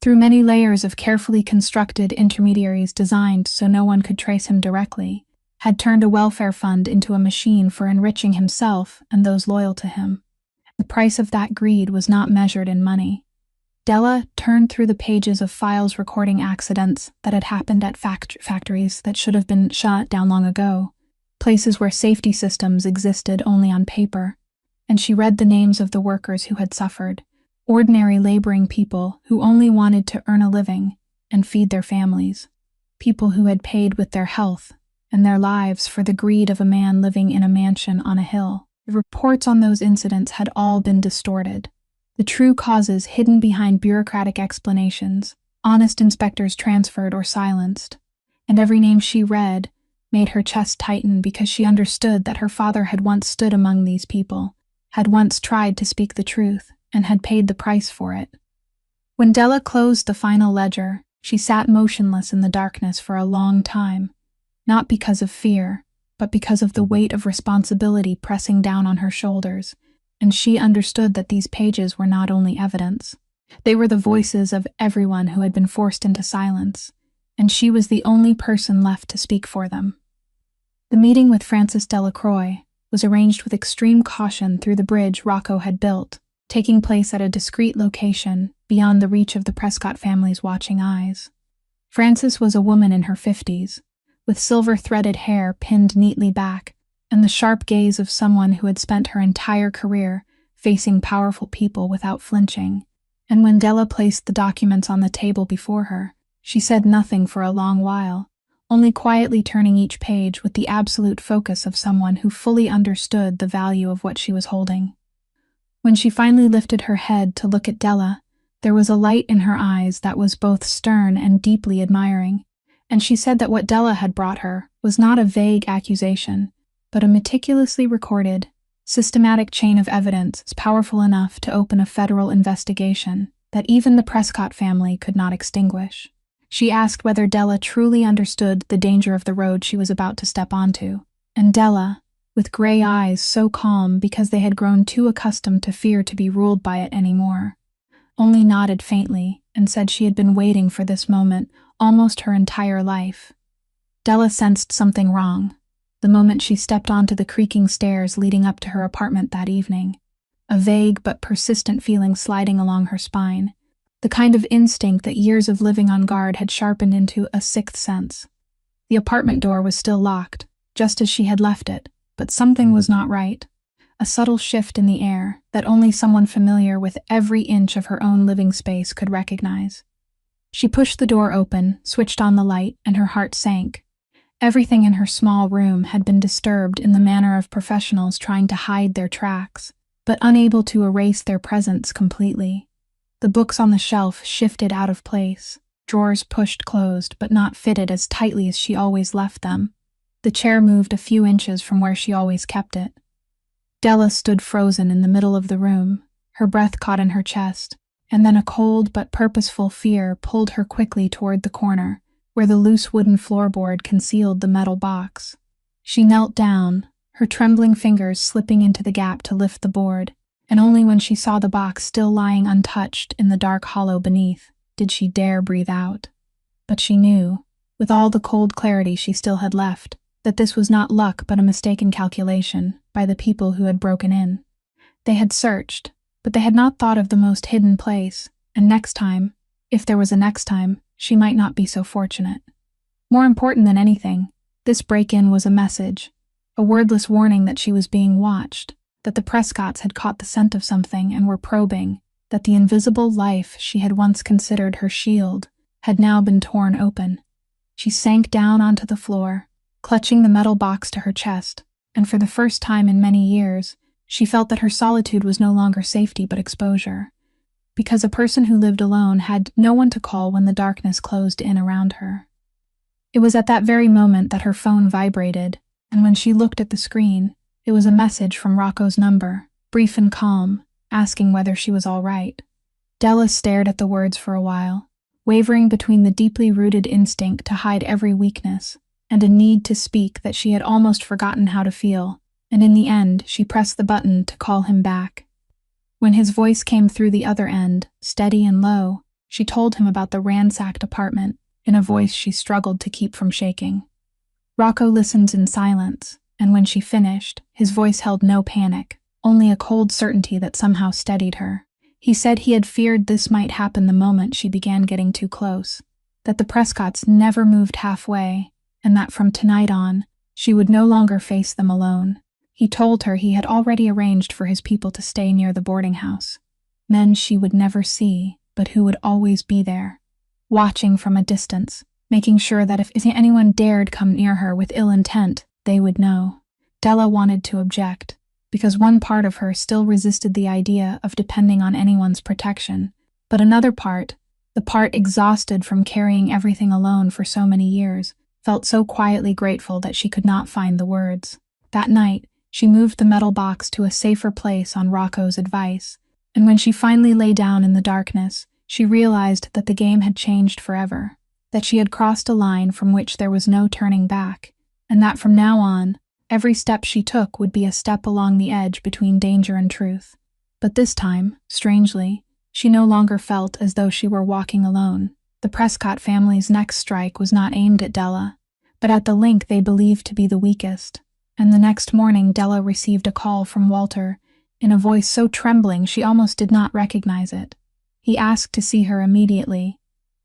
S1: Through many layers of carefully constructed intermediaries designed so no one could trace him directly, had turned a welfare fund into a machine for enriching himself and those loyal to him. The price of that greed was not measured in money. Della turned through the pages of files recording accidents that had happened at factories that should have been shut down long ago, places where safety systems existed only on paper, and she read the names of the workers who had suffered, ordinary laboring people who only wanted to earn a living and feed their families, people who had paid with their health and their lives for the greed of a man living in a mansion on a hill. The reports on those incidents had all been distorted, the true causes hidden behind bureaucratic explanations, honest inspectors transferred or silenced, and every name she read made her chest tighten because she understood that her father had once stood among these people, had once tried to speak the truth, and had paid the price for it. When Della closed the final ledger, she sat motionless in the darkness for a long time, not because of fear, but because of the weight of responsibility pressing down on her shoulders, and she understood that these pages were not only evidence. They were the voices of everyone who had been forced into silence, and she was the only person left to speak for them. The meeting with Francis Delacroix was arranged with extreme caution through the bridge Rocco had built, taking place at a discreet location beyond the reach of the Prescott family's watching eyes. Frances was a woman in her 50s, with silver-threaded hair pinned neatly back, and the sharp gaze of someone who had spent her entire career facing powerful people without flinching. And when Della placed the documents on the table before her, she said nothing for a long while, only quietly turning each page with the absolute focus of someone who fully understood the value of what she was holding. When she finally lifted her head to look at Della, there was a light in her eyes that was both stern and deeply admiring, and she said that what Della had brought her was not a vague accusation, but a meticulously recorded, systematic chain of evidence powerful enough to open a federal investigation that even the Prescott family could not extinguish. She asked whether Della truly understood the danger of the road she was about to step onto, and Della, with gray eyes so calm because they had grown too accustomed to fear to be ruled by it anymore, only nodded faintly and said she had been waiting for this moment almost her entire life. Della sensed something wrong the moment she stepped onto the creaking stairs leading up to her apartment that evening, a vague but persistent feeling sliding along her spine, the kind of instinct that years of living on guard had sharpened into a sixth sense. The apartment door was still locked, just as she had left it, but something was not right. A subtle shift in the air that only someone familiar with every inch of her own living space could recognize. She pushed the door open, switched on the light, and her heart sank. Everything in her small room had been disturbed in the manner of professionals trying to hide their tracks, but unable to erase their presence completely. The books on the shelf shifted out of place, drawers pushed closed but not fitted as tightly as she always left them. The chair moved a few inches from where she always kept it. Della stood frozen in the middle of the room, her breath caught in her chest, and then a cold but purposeful fear pulled her quickly toward the corner, where the loose wooden floorboard concealed the metal box. She knelt down, her trembling fingers slipping into the gap to lift the board, and only when she saw the box still lying untouched in the dark hollow beneath did she dare breathe out. But she knew, with all the cold clarity she still had left, that this was not luck but a mistaken calculation by the people who had broken in. They had searched, but they had not thought of the most hidden place, and next time, if there was a next time, she might not be so fortunate. More important than anything, this break-in was a message, a wordless warning that she was being watched, that the Prescotts had caught the scent of something and were probing, that the invisible life she had once considered her shield had now been torn open. She sank down onto the floor, clutching the metal box to her chest, and for the first time in many years, she felt that her solitude was no longer safety but exposure, because a person who lived alone had no one to call when the darkness closed in around her. It was at that very moment that her phone vibrated, and when she looked at the screen, it was a message from Rocco's number, brief and calm, asking whether she was all right. Della stared at the words for a while, wavering between the deeply rooted instinct to hide every weakness and a need to speak that she had almost forgotten how to feel, and in the end she pressed the button to call him back. When his voice came through the other end, steady and low, she told him about the ransacked apartment in a voice she struggled to keep from shaking. Rocco listened in silence, and when she finished, his voice held no panic, only a cold certainty that somehow steadied her. He said he had feared this might happen the moment she began getting too close, that the Prescotts never moved halfway, and that from tonight on, she would no longer face them alone. He told her he had already arranged for his people to stay near the boarding house, men she would never see, but who would always be there, watching from a distance, making sure that if anyone dared come near her with ill intent, they would know. Della wanted to object, because one part of her still resisted the idea of depending on anyone's protection, but another part, the part exhausted from carrying everything alone for so many years, felt so quietly grateful that she could not find the words. That night, she moved the metal box to a safer place on Rocco's advice, and when she finally lay down in the darkness, she realized that the game had changed forever, that she had crossed a line from which there was no turning back, and that from now on, every step she took would be a step along the edge between danger and truth. But this time, strangely, she no longer felt as though she were walking alone. The Prescott family's next strike was not aimed at Della, but at the link they believed to be the weakest. And the next morning Della received a call from Walter, in a voice so trembling she almost did not recognize it. He asked to see her immediately,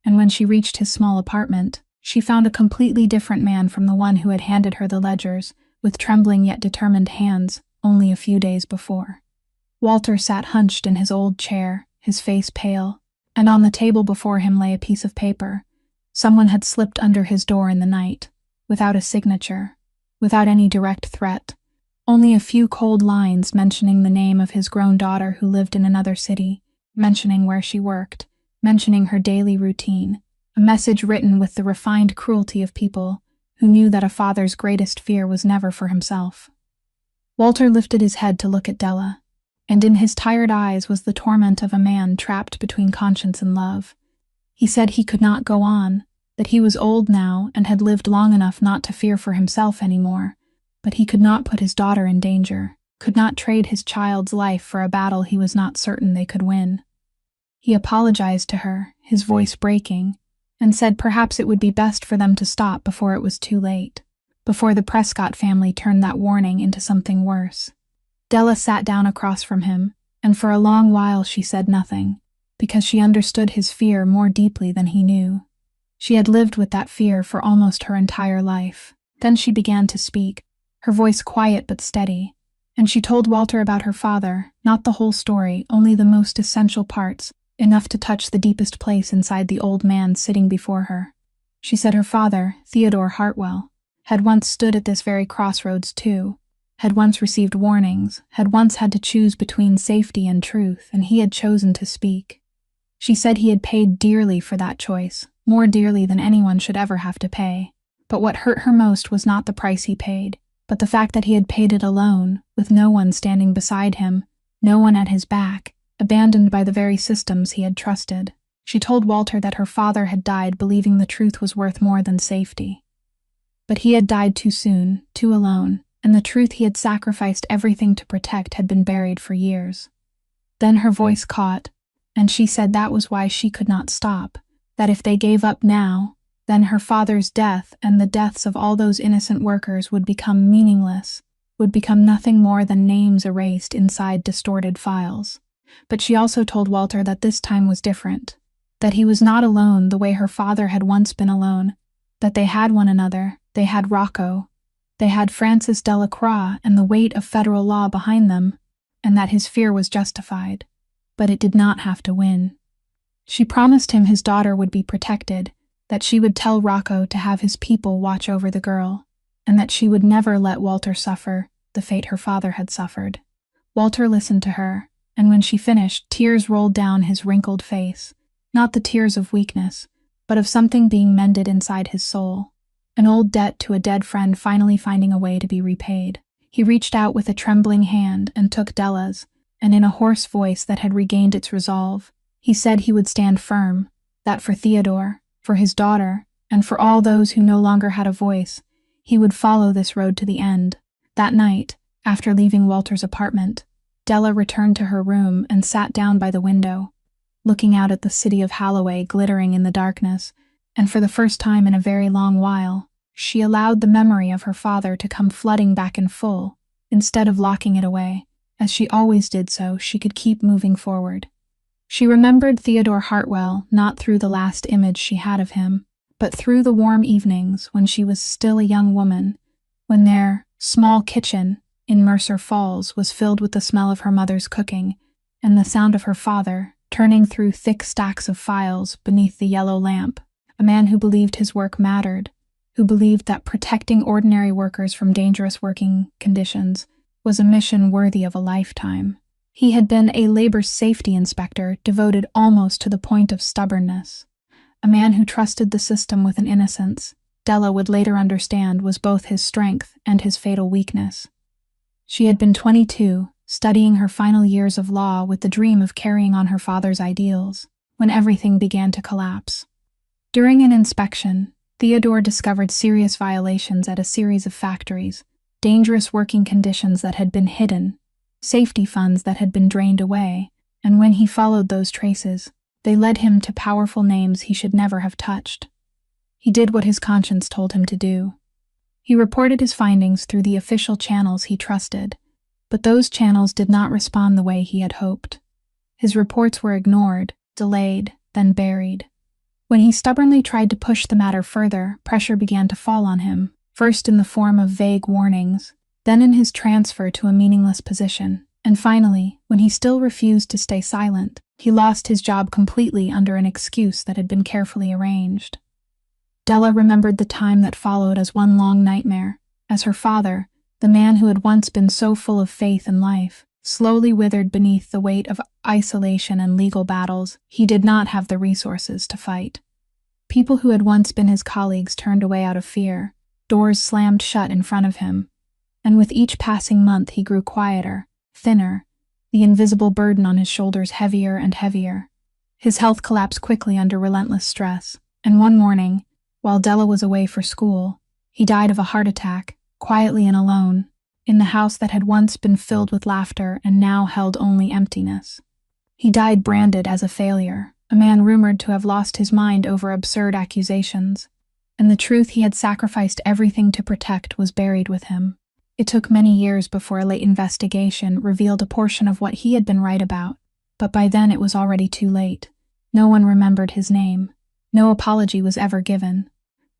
S1: and when she reached his small apartment, she found a completely different man from the one who had handed her the ledgers, with trembling yet determined hands, only a few days before. Walter sat hunched in his old chair, his face pale, and on the table before him lay a piece of paper. Someone had slipped under his door in the night, without a signature, without any direct threat, only a few cold lines mentioning the name of his grown daughter who lived in another city, mentioning where she worked, mentioning her daily routine, a message written with the refined cruelty of people who knew that a father's greatest fear was never for himself. Walter lifted his head to look at Della, and in his tired eyes was the torment of a man trapped between conscience and love. He said he could not go on, that he was old now and had lived long enough not to fear for himself anymore, but he could not put his daughter in danger, could not trade his child's life for a battle he was not certain they could win. He apologized to her, his voice breaking, and said perhaps it would be best for them to stop before it was too late, before the Prescott family turned that warning into something worse. Della sat down across from him, and for a long while she said nothing, because she understood his fear more deeply than he knew. She had lived with that fear for almost her entire life. Then she began to speak, her voice quiet but steady, and she told Walter about her father, not the whole story, only the most essential parts, enough to touch the deepest place inside the old man sitting before her. She said her father, Theodore Hartwell, had once stood at this very crossroads too, had once received warnings, had once had to choose between safety and truth, and he had chosen to speak. She said he had paid dearly for that choice, more dearly than anyone should ever have to pay. But what hurt her most was not the price he paid, but the fact that he had paid it alone, with no one standing beside him, no one at his back, abandoned by the very systems he had trusted. She told Walter that her father had died believing the truth was worth more than safety. But he had died too soon, too alone, and the truth he had sacrificed everything to protect had been buried for years. Then her voice caught, and she said that was why she could not stop, that if they gave up now, then her father's death and the deaths of all those innocent workers would become meaningless, would become nothing more than names erased inside distorted files. But she also told Walter that this time was different, that he was not alone the way her father had once been alone, that they had one another, they had Rocco, they had Francis Delacroix and the weight of federal law behind them, and that his fear was justified. But it did not have to win. She promised him his daughter would be protected, that she would tell Rocco to have his people watch over the girl, and that she would never let Walter suffer the fate her father had suffered. Walter listened to her, and when she finished, tears rolled down his wrinkled face, not the tears of weakness, but of something being mended inside his soul, an old debt to a dead friend finally finding a way to be repaid. He reached out with a trembling hand and took Della's, and in a hoarse voice that had regained its resolve, he said he would stand firm, that for Theodore, for his daughter, and for all those who no longer had a voice, he would follow this road to the end. That night, after leaving Walter's apartment, Della returned to her room and sat down by the window, looking out at the city of Holloway glittering in the darkness, and for the first time in a very long while, she allowed the memory of her father to come flooding back in full, instead of locking it away. As she always did so, she could keep moving forward. She remembered Theodore Hartwell not through the last image she had of him, but through the warm evenings when she was still a young woman, when their small kitchen in Mercer Falls was filled with the smell of her mother's cooking and the sound of her father turning through thick stacks of files beneath the yellow lamp, a man who believed his work mattered, who believed that protecting ordinary workers from dangerous working conditions was a mission worthy of a lifetime. He had been a labor safety inspector devoted almost to the point of stubbornness, a man who trusted the system with an innocence Della would later understand was both his strength and his fatal weakness. She had been 22, studying her final years of law with the dream of carrying on her father's ideals, when everything began to collapse. During an inspection, Theodore discovered serious violations at a series of factories, dangerous working conditions that had been hidden, safety funds that had been drained away, and when he followed those traces, they led him to powerful names he should never have touched. He did what his conscience told him to do. He reported his findings through the official channels he trusted, but those channels did not respond the way he had hoped. His reports were ignored, delayed, then buried. When he stubbornly tried to push the matter further, pressure began to fall on him, first in the form of vague warnings, then in his transfer to a meaningless position, and finally, when he still refused to stay silent, he lost his job completely under an excuse that had been carefully arranged. Della remembered the time that followed as one long nightmare, as her father, the man who had once been so full of faith in life, slowly withered beneath the weight of isolation and legal battles he did not have the resources to fight. People who had once been his colleagues turned away out of fear, doors slammed shut in front of him, and with each passing month he grew quieter, thinner, the invisible burden on his shoulders heavier and heavier. His health collapsed quickly under relentless stress, and one morning, while Della was away for school, he died of a heart attack, quietly and alone, in the house that had once been filled with laughter and now held only emptiness. He died branded as a failure, a man rumored to have lost his mind over absurd accusations, and the truth he had sacrificed everything to protect was buried with him. It took many years before a late investigation revealed a portion of what he had been right about, but by then it was already too late. No one remembered his name. No apology was ever given.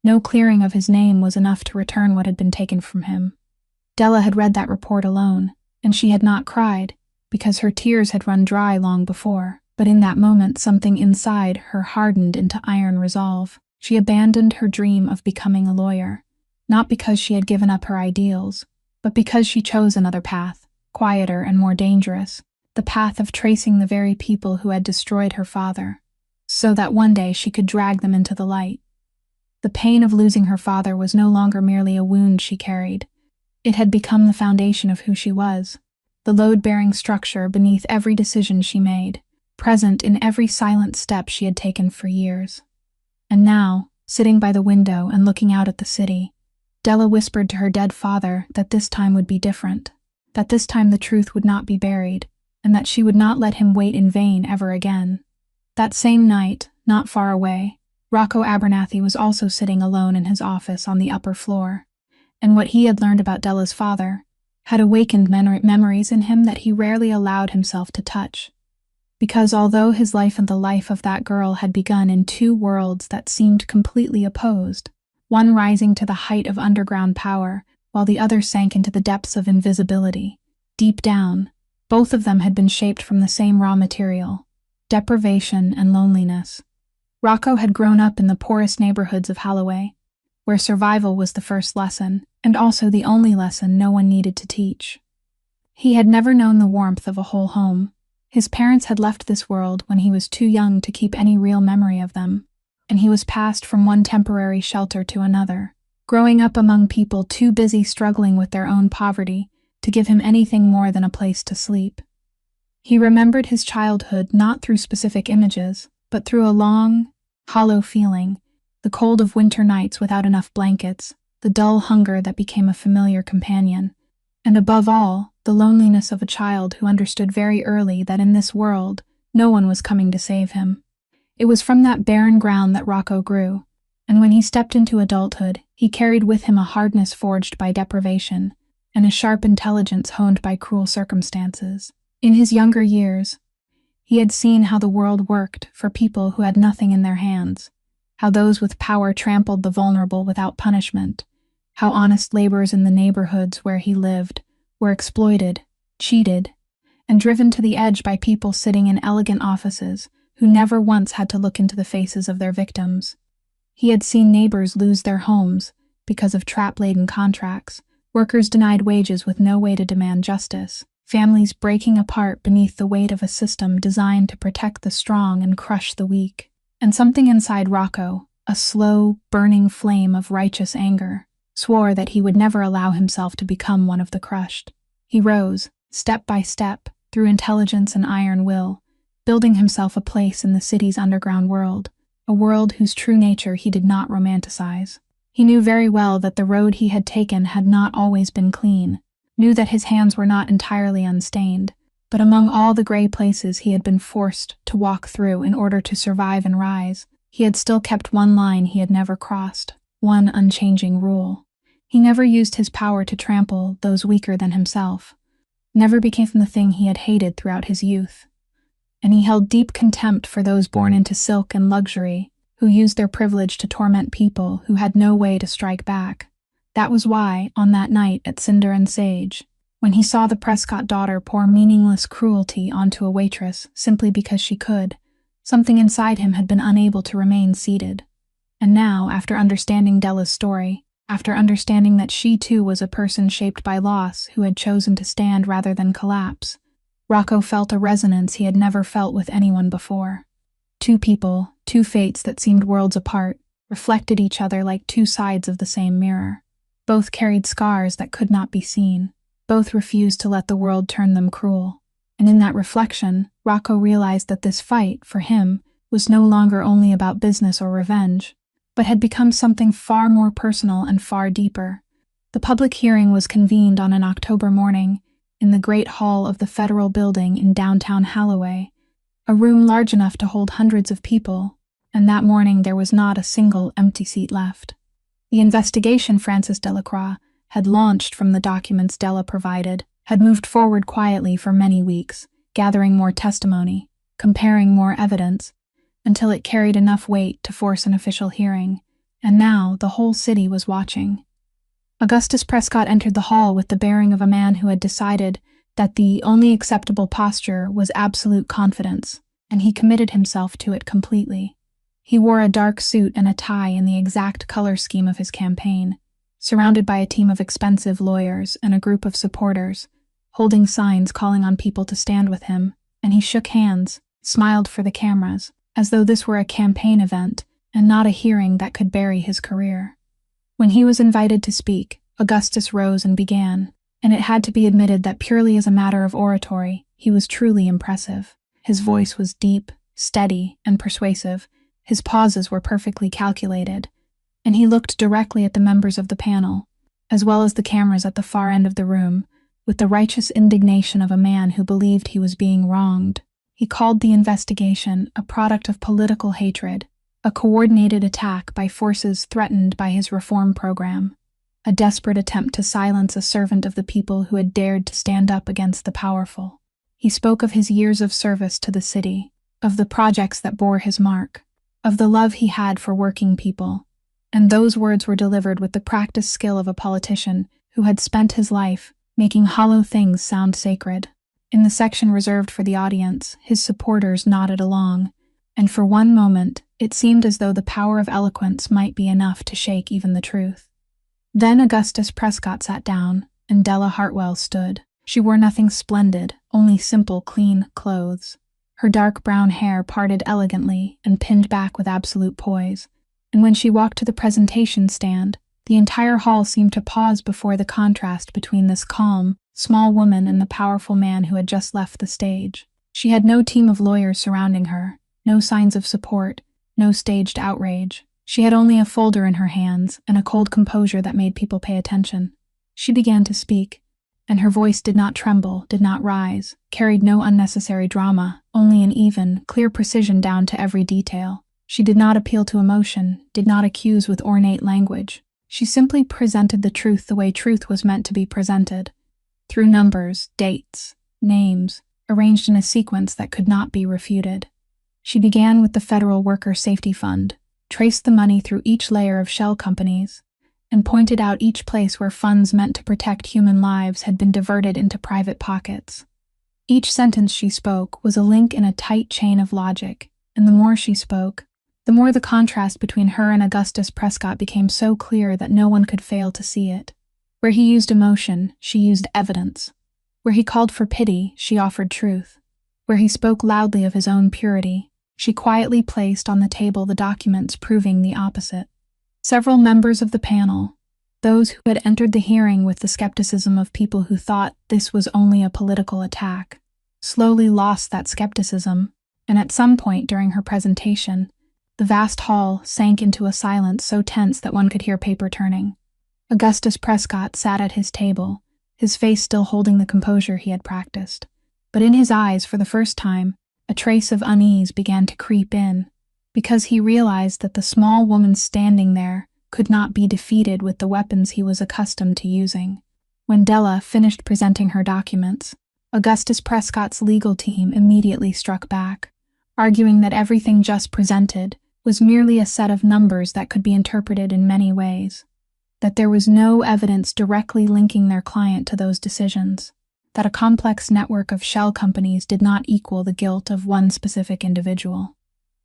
S1: No clearing of his name was enough to return what had been taken from him. Della had read that report alone, and she had not cried, because her tears had run dry long before, but in that moment something inside her hardened into iron resolve. She abandoned her dream of becoming a lawyer, not because she had given up her ideals, but because she chose another path, quieter and more dangerous, the path of tracing the very people who had destroyed her father, so that one day she could drag them into the light. The pain of losing her father was no longer merely a wound she carried. It had become the foundation of who she was, the load-bearing structure beneath every decision she made, present in every silent step she had taken for years. And now, sitting by the window and looking out at the city, Della whispered to her dead father that this time would be different, that this time the truth would not be buried, and that she would not let him wait in vain ever again. That same night, not far away, Rocco Abernathy was also sitting alone in his office on the upper floor, and what he had learned about Della's father had awakened memories in him that he rarely allowed himself to touch. Because although his life and the life of that girl had begun in two worlds that seemed completely opposed, one rising to the height of underground power, while the other sank into the depths of invisibility, deep down, both of them had been shaped from the same raw material: deprivation and loneliness. Rocco had grown up in the poorest neighborhoods of Holloway, where survival was the first lesson, and also the only lesson no one needed to teach. He had never known the warmth of a whole home. His parents had left this world when he was too young to keep any real memory of them, and he was passed from one temporary shelter to another, growing up among people too busy struggling with their own poverty to give him anything more than a place to sleep. He remembered his childhood not through specific images, but through a long, hollow feeling, the cold of winter nights without enough blankets, the dull hunger that became a familiar companion, and above all, the loneliness of a child who understood very early that in this world, no one was coming to save him. It was from that barren ground that Rocco grew, and when he stepped into adulthood, he carried with him a hardness forged by deprivation, and a sharp intelligence honed by cruel circumstances. In his younger years, he had seen how the world worked for people who had nothing in their hands, how those with power trampled the vulnerable without punishment, how honest laborers in the neighborhoods where he lived were exploited, cheated, and driven to the edge by people sitting in elegant offices who never once had to look into the faces of their victims. He had seen neighbors lose their homes because of trap-laden contracts, workers denied wages with no way to demand justice, families breaking apart beneath the weight of a system designed to protect the strong and crush the weak. And something inside Rocco, a slow, burning flame of righteous anger, swore that he would never allow himself to become one of the crushed. He rose, step by step, through intelligence and iron will, building himself a place in the city's underground world, a world whose true nature he did not romanticize. He knew very well that the road he had taken had not always been clean, knew that his hands were not entirely unstained, but among all the gray places he had been forced to walk through in order to survive and rise, he had still kept one line he had never crossed, one unchanging rule. He never used his power to trample those weaker than himself, never became the thing he had hated throughout his youth. And he held deep contempt for those born into silk and luxury, who used their privilege to torment people who had no way to strike back. That was why, on that night at Cinder and Sage, when he saw the Prescott daughter pour meaningless cruelty onto a waitress simply because she could, something inside him had been unable to remain seated. And now, after understanding Della's story, after understanding that she too was a person shaped by loss who had chosen to stand rather than collapse, Rocco felt a resonance he had never felt with anyone before. Two people, two fates that seemed worlds apart, reflected each other like two sides of the same mirror. Both carried scars that could not be seen. Both refused to let the world turn them cruel. And in that reflection, Rocco realized that this fight, for him, was no longer only about business or revenge, but had become something far more personal and far deeper. The public hearing was convened on an October morning in the Great Hall of the Federal Building in downtown Holloway, a room large enough to hold hundreds of people, and that morning there was not a single empty seat left. The investigation Francis Delacroix had launched from the documents Della provided had moved forward quietly for many weeks, gathering more testimony, comparing more evidence, until it carried enough weight to force an official hearing, and now the whole city was watching. Augustus Prescott entered the hall with the bearing of a man who had decided that the only acceptable posture was absolute confidence, and he committed himself to it completely. He wore a dark suit and a tie in the exact color scheme of his campaign, surrounded by a team of expensive lawyers and a group of supporters, holding signs calling on people to stand with him, and he shook hands, smiled for the cameras, as though this were a campaign event and not a hearing that could bury his career. When he was invited to speak, Augustus rose and began, and it had to be admitted that purely as a matter of oratory, he was truly impressive. His voice was deep, steady, and persuasive. His pauses were perfectly calculated, and he looked directly at the members of the panel, as well as the cameras at the far end of the room, with the righteous indignation of a man who believed he was being wronged. He called the investigation a product of political hatred, a coordinated attack by forces threatened by his reform program, a desperate attempt to silence a servant of the people who had dared to stand up against the powerful. He spoke of his years of service to the city, of the projects that bore his mark, of the love he had for working people, and those words were delivered with the practiced skill of a politician who had spent his life making hollow things sound sacred. In the section reserved for the audience, his supporters nodded along, and for one moment it seemed as though the power of eloquence might be enough to shake even the truth. Then Augustus Prescott sat down, and Della Hartwell stood. She wore nothing splendid, only simple, clean clothes. Her dark brown hair parted elegantly and pinned back with absolute poise, and when she walked to the presentation stand, the entire hall seemed to pause before the contrast between this calm, small woman and the powerful man who had just left the stage. She had no team of lawyers surrounding her, no signs of support, no staged outrage. She had only a folder in her hands and a cold composure that made people pay attention. She began to speak, and her voice did not tremble, did not rise, carried no unnecessary drama, only an even, clear precision down to every detail. She did not appeal to emotion, did not accuse with ornate language. She simply presented the truth the way truth was meant to be presented, through numbers, dates, names, arranged in a sequence that could not be refuted. She began with the Federal Worker Safety Fund, traced the money through each layer of shell companies, and pointed out each place where funds meant to protect human lives had been diverted into private pockets. Each sentence she spoke was a link in a tight chain of logic, and the more she spoke, the more the contrast between her and Augustus Prescott became so clear that no one could fail to see it. Where he used emotion, she used evidence. Where he called for pity, she offered truth. Where he spoke loudly of his own purity, she quietly placed on the table the documents proving the opposite. Several members of the panel, those who had entered the hearing with the skepticism of people who thought this was only a political attack, slowly lost that skepticism, and at some point during her presentation, the vast hall sank into a silence so tense that one could hear paper turning. Augustus Prescott sat at his table, his face still holding the composure he had practiced. But in his eyes, for the first time, a trace of unease began to creep in, because he realized that the small woman standing there could not be defeated with the weapons he was accustomed to using. When Della finished presenting her documents, Augustus Prescott's legal team immediately struck back, arguing that everything just presented was merely a set of numbers that could be interpreted in many ways, that there was no evidence directly linking their client to those decisions, that a complex network of shell companies did not equal the guilt of one specific individual.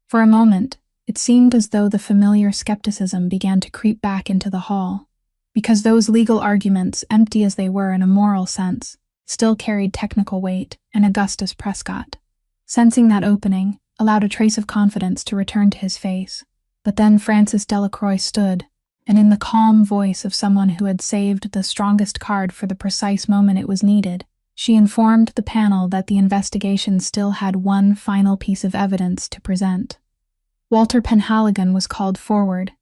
S1: For a moment, it seemed as though the familiar skepticism began to creep back into the hall, because those legal arguments, empty as they were in a moral sense, still carried technical weight, and Augustus Prescott, sensing that opening, allowed a trace of confidence to return to his face. But then Frances Delacroix stood, and in the calm voice of someone who had saved the strongest card for the precise moment it was needed, she informed the panel that the investigation still had one final piece of evidence to present. Walter Penhaligon was called forward,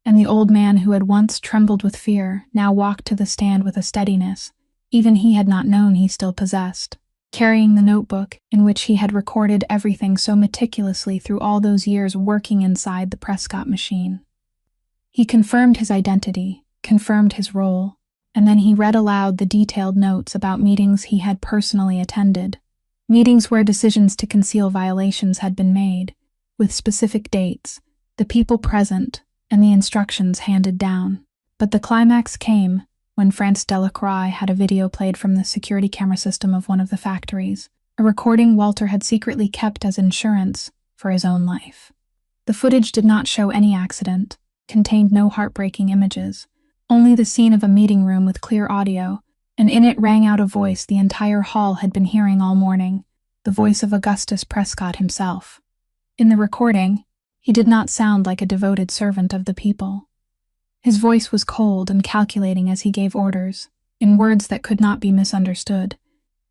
S1: and the old man who had once trembled with fear now walked to the stand with a steadiness even he had not known he still possessed, carrying the notebook in which he had recorded everything so meticulously through all those years working inside the Prescott machine. He confirmed his identity, confirmed his role, and then he read aloud the detailed notes about meetings he had personally attended, meetings where decisions to conceal violations had been made, with specific dates, the people present, and the instructions handed down. But the climax came when Frances Delacroix had a video played from the security camera system of one of the factories, a recording Walter had secretly kept as insurance for his own life. The footage did not show any accident, contained no heartbreaking images, only the scene of a meeting room with clear audio, and in it rang out a voice the entire hall had been hearing all morning, the voice of Augustus Prescott himself. In the recording, he did not sound like a devoted servant of the people. His voice was cold and calculating as he gave orders, in words that could not be misunderstood,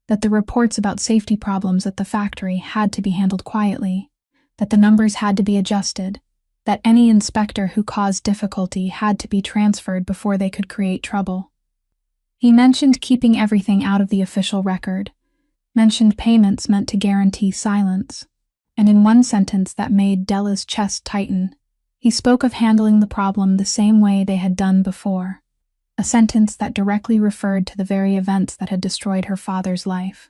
S1: that the reports about safety problems at the factory had to be handled quietly, that the numbers had to be adjusted, that any inspector who caused difficulty had to be transferred before they could create trouble. He mentioned keeping everything out of the official record, mentioned payments meant to guarantee silence, and in one sentence that made Della's chest tighten, he spoke of handling the problem the same way they had done before, a sentence that directly referred to the very events that had destroyed her father's life.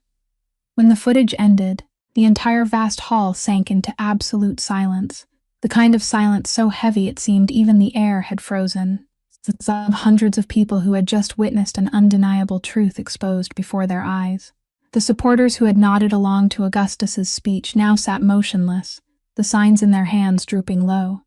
S1: When the footage ended, the entire vast hall sank into absolute silence, the kind of silence so heavy it seemed even the air had frozen. Hundreds of people who had just witnessed an undeniable truth exposed before their eyes. The supporters who had nodded along to Augustus's speech now sat motionless, the signs in their hands drooping low.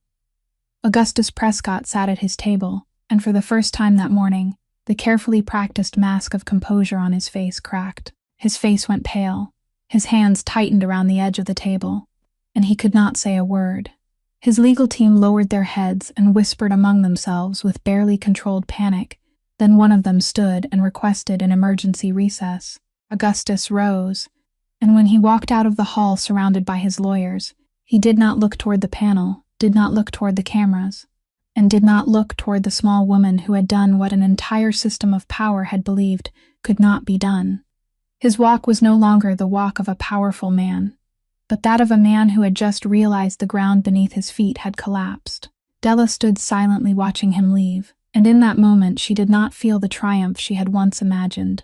S1: Augustus Prescott sat at his table, and for the first time that morning, the carefully practiced mask of composure on his face cracked. His face went pale, his hands tightened around the edge of the table, and he could not say a word. His legal team lowered their heads and whispered among themselves with barely controlled panic. Then one of them stood and requested an emergency recess. Augustus rose, and when he walked out of the hall surrounded by his lawyers, he did not look toward the panel, did not look toward the cameras, and did not look toward the small woman who had done what an entire system of power had believed could not be done. His walk was no longer the walk of a powerful man, but that of a man who had just realized the ground beneath his feet had collapsed. Della stood silently watching him leave, and in that moment she did not feel the triumph she had once imagined,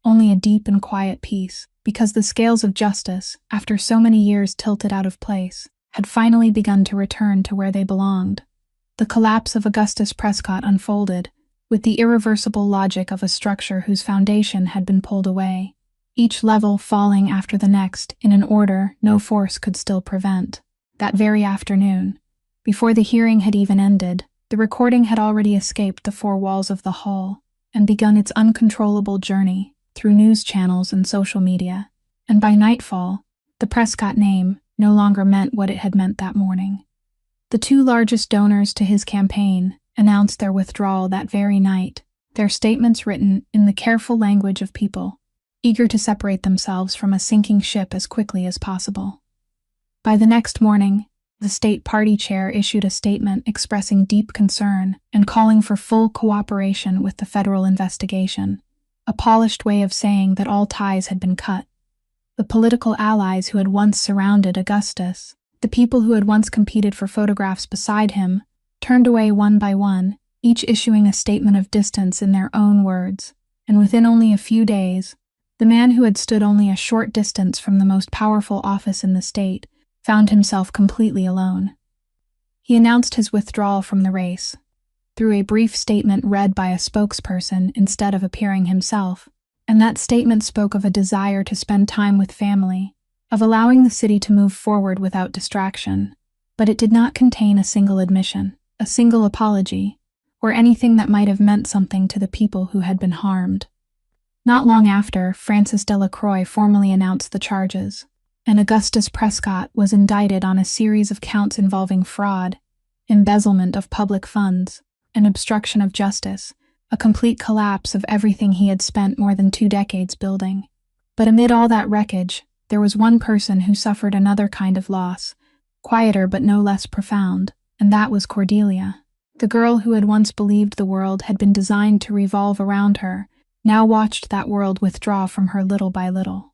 S1: only a deep and quiet peace, because the scales of justice, after so many years tilted out of place, had finally begun to return to where they belonged. The collapse of Augustus Prescott unfolded, with the irreversible logic of a structure whose foundation had been pulled away, each level falling after the next in an order no force could still prevent. That very afternoon, before the hearing had even ended, the recording had already escaped the four walls of the hall and begun its uncontrollable journey through news channels and social media, and by nightfall, the Prescott name no longer meant what it had meant that morning. The two largest donors to his campaign announced their withdrawal that very night, their statements written in the careful language of people eager to separate themselves from a sinking ship as quickly as possible. By the next morning, the state party chair issued a statement expressing deep concern and calling for full cooperation with the federal investigation, a polished way of saying that all ties had been cut. The political allies who had once surrounded Augustus, the people who had once competed for photographs beside him, turned away one by one, each issuing a statement of distance in their own words, and within only a few days, the man who had stood only a short distance from the most powerful office in the state found himself completely alone. He announced his withdrawal from the race, through a brief statement read by a spokesperson instead of appearing himself, and that statement spoke of a desire to spend time with family, of allowing the city to move forward without distraction, but it did not contain a single admission, a single apology, or anything that might have meant something to the people who had been harmed. Not long after, Francis Delacroix formally announced the charges, and Augustus Prescott was indicted on a series of counts involving fraud, embezzlement of public funds, and obstruction of justice, a complete collapse of everything he had spent more than 2 decades building. But amid all that wreckage, there was one person who suffered another kind of loss, quieter but no less profound, and that was Cordelia. The girl who had once believed the world had been designed to revolve around her, now watched that world withdraw from her little by little.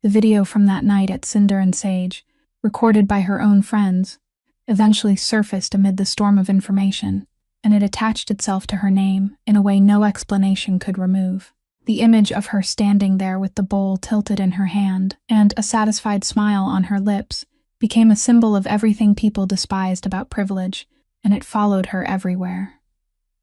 S1: The video from that night at Cinder and Sage, recorded by her own friends, eventually surfaced amid the storm of information, and it attached itself to her name in a way no explanation could remove. The image of her standing there with the bowl tilted in her hand and a satisfied smile on her lips became a symbol of everything people despised about privilege, and it followed her everywhere.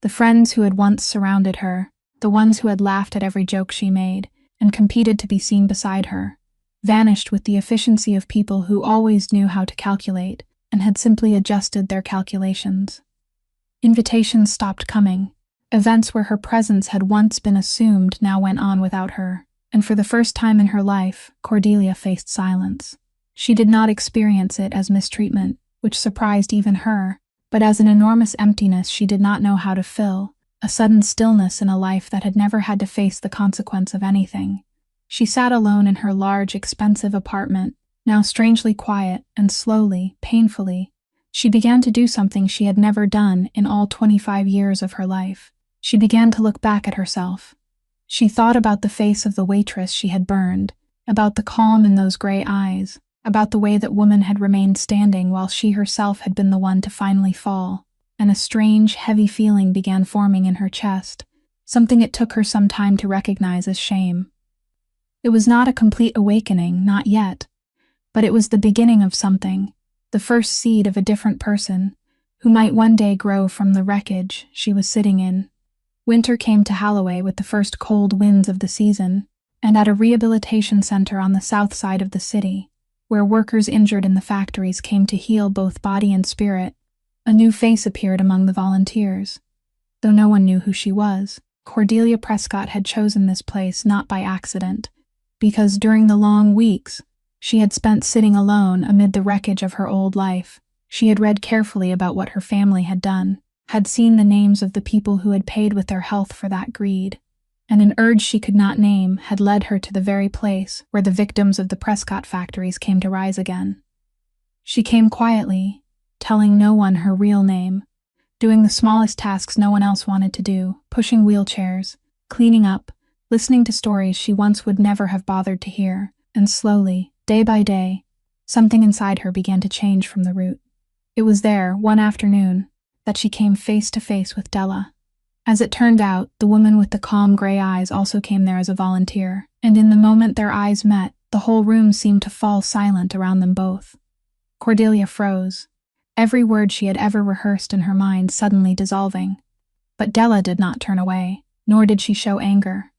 S1: The friends who had once surrounded her, the ones who had laughed at every joke she made and competed to be seen beside her, vanished with the efficiency of people who always knew how to calculate and had simply adjusted their calculations. Invitations stopped coming. Events where her presence had once been assumed now went on without her, and for the first time in her life, Cordelia faced silence. She did not experience it as mistreatment, which surprised even her, but as an enormous emptiness she did not know how to fill, a sudden stillness in a life that had never had to face the consequence of anything. She sat alone in her large, expensive apartment, now strangely quiet, and slowly, painfully, she began to do something she had never done in all 25 years of her life. She began to look back at herself, She thought about the face of the waitress she had burned, about the calm in those gray eyes, about the way that woman had remained standing while she herself had been the one to finally fall, and a strange, heavy feeling began forming in her chest, something it took her some time to recognize as shame. It was not a complete awakening, not yet, but it was the beginning of something, the first seed of a different person, who might one day grow from the wreckage she was sitting in. Winter came to Holloway with the first cold winds of the season, and at a rehabilitation center on the south side of the city, where workers injured in the factories came to heal both body and spirit, a new face appeared among the volunteers. Though no one knew who she was, Cordelia Prescott had chosen this place not by accident, because during the long weeks she had spent sitting alone amid the wreckage of her old life, she had read carefully about what her family had done, had seen the names of the people who had paid with their health for that greed, and an urge she could not name had led her to the very place where the victims of the Prescott factories came to rise again. She came quietly, telling no one her real name, doing the smallest tasks no one else wanted to do, pushing wheelchairs, cleaning up, listening to stories she once would never have bothered to hear, and slowly, day by day, something inside her began to change from the root. It was there, one afternoon, that she came face to face with Della. As it turned out, the woman with the calm gray eyes also came there as a volunteer, and in the moment their eyes met, the whole room seemed to fall silent around them both. Cordelia froze, every word she had ever rehearsed in her mind suddenly dissolving. But Della did not turn away, nor did she show anger.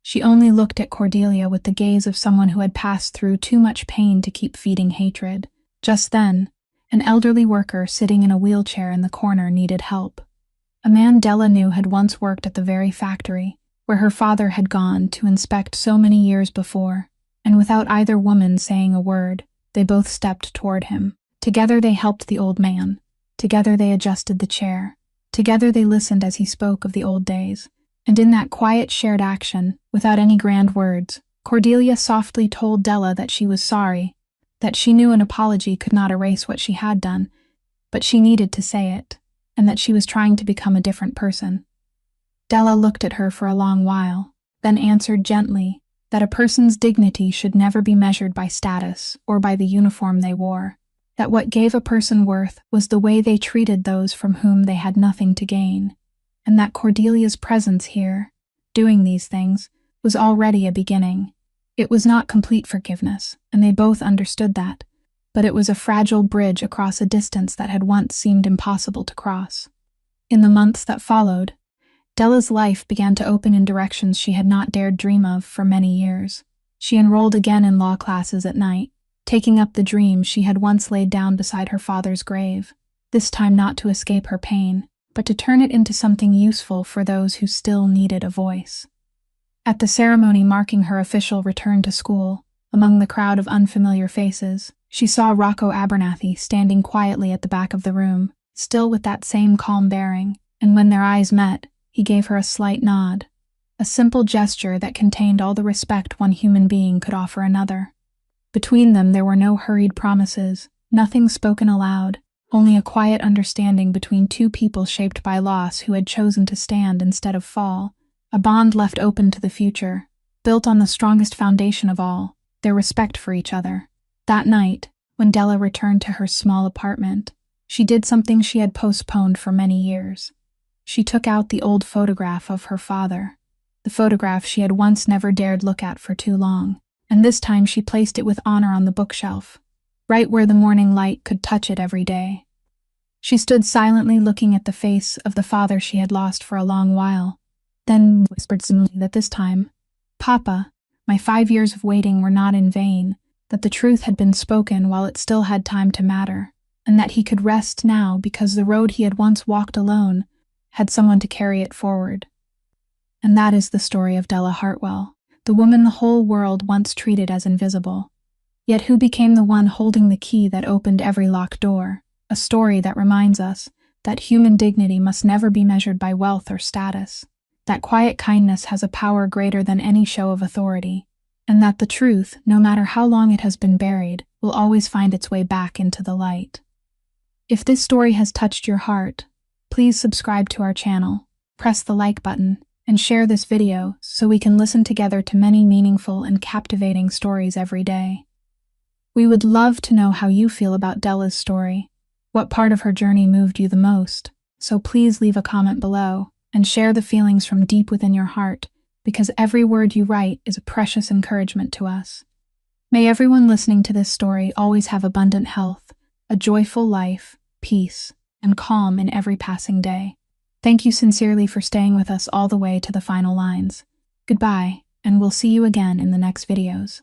S1: She only looked at Cordelia with the gaze of someone who had passed through too much pain to keep feeding hatred. Just then, an elderly worker sitting in a wheelchair in the corner needed help. A man Della knew had once worked at the very factory where her father had gone to inspect so many years before, and without either woman saying a word, they both stepped toward him. Together they helped the old man. Together they adjusted the chair. Together they listened as he spoke of the old days. And in that quiet shared action, without any grand words, Cordelia softly told Della that she was sorry, that she knew an apology could not erase what she had done, but she needed to say it, and that she was trying to become a different person. Della looked at her for a long while, then answered gently that a person's dignity should never be measured by status or by the uniform they wore, that what gave a person worth was the way they treated those from whom they had nothing to gain, and that Cordelia's presence here, doing these things, was already a beginning. It was not complete forgiveness, and they both understood that, but it was a fragile bridge across a distance that had once seemed impossible to cross. In the months that followed, Della's life began to open in directions she had not dared dream of for many years. She enrolled again in law classes at night, taking up the dream she had once laid down beside her father's grave, this time not to escape her pain, but to turn it into something useful for those who still needed a voice. At the ceremony marking her official return to school, among the crowd of unfamiliar faces, she saw Rocco Abernathy standing quietly at the back of the room, still with that same calm bearing, and when their eyes met, he gave her a slight nod, a simple gesture that contained all the respect one human being could offer another. Between them there were no hurried promises, nothing spoken aloud, only a quiet understanding between two people shaped by loss who had chosen to stand instead of fall, a bond left open to the future, built on the strongest foundation of all, their respect for each other. That night, when Della returned to her small apartment, she did something she had postponed for many years. She took out the old photograph of her father, the photograph she had once never dared look at for too long, and this time she placed it with honor on the bookshelf, right where the morning light could touch it every day. She stood silently looking at the face of the father she had lost for a long while, then whispered simply that this time, "Papa, my 5 years of waiting were not in vain, that the truth had been spoken while it still had time to matter, and that he could rest now because the road he had once walked alone had someone to carry it forward." And that is the story of Della Hartwell, the woman the whole world once treated as invisible, yet who became the one holding the key that opened every locked door, a story that reminds us that human dignity must never be measured by wealth or status, that quiet kindness has a power greater than any show of authority, and that the truth, no matter how long it has been buried, will always find its way back into the light. If this story has touched your heart, please subscribe to our channel, press the like button, and share this video so we can listen together to many meaningful and captivating stories every day. We would love to know how you feel about Della's story. What part of her journey moved you the most? So please leave a comment below and share the feelings from deep within your heart, because every word you write is a precious encouragement to us. May everyone listening to this story always have abundant health, a joyful life, peace, and calm in every passing day. Thank you sincerely for staying with us all the way to the final lines. Goodbye, and we'll see you again in the next videos.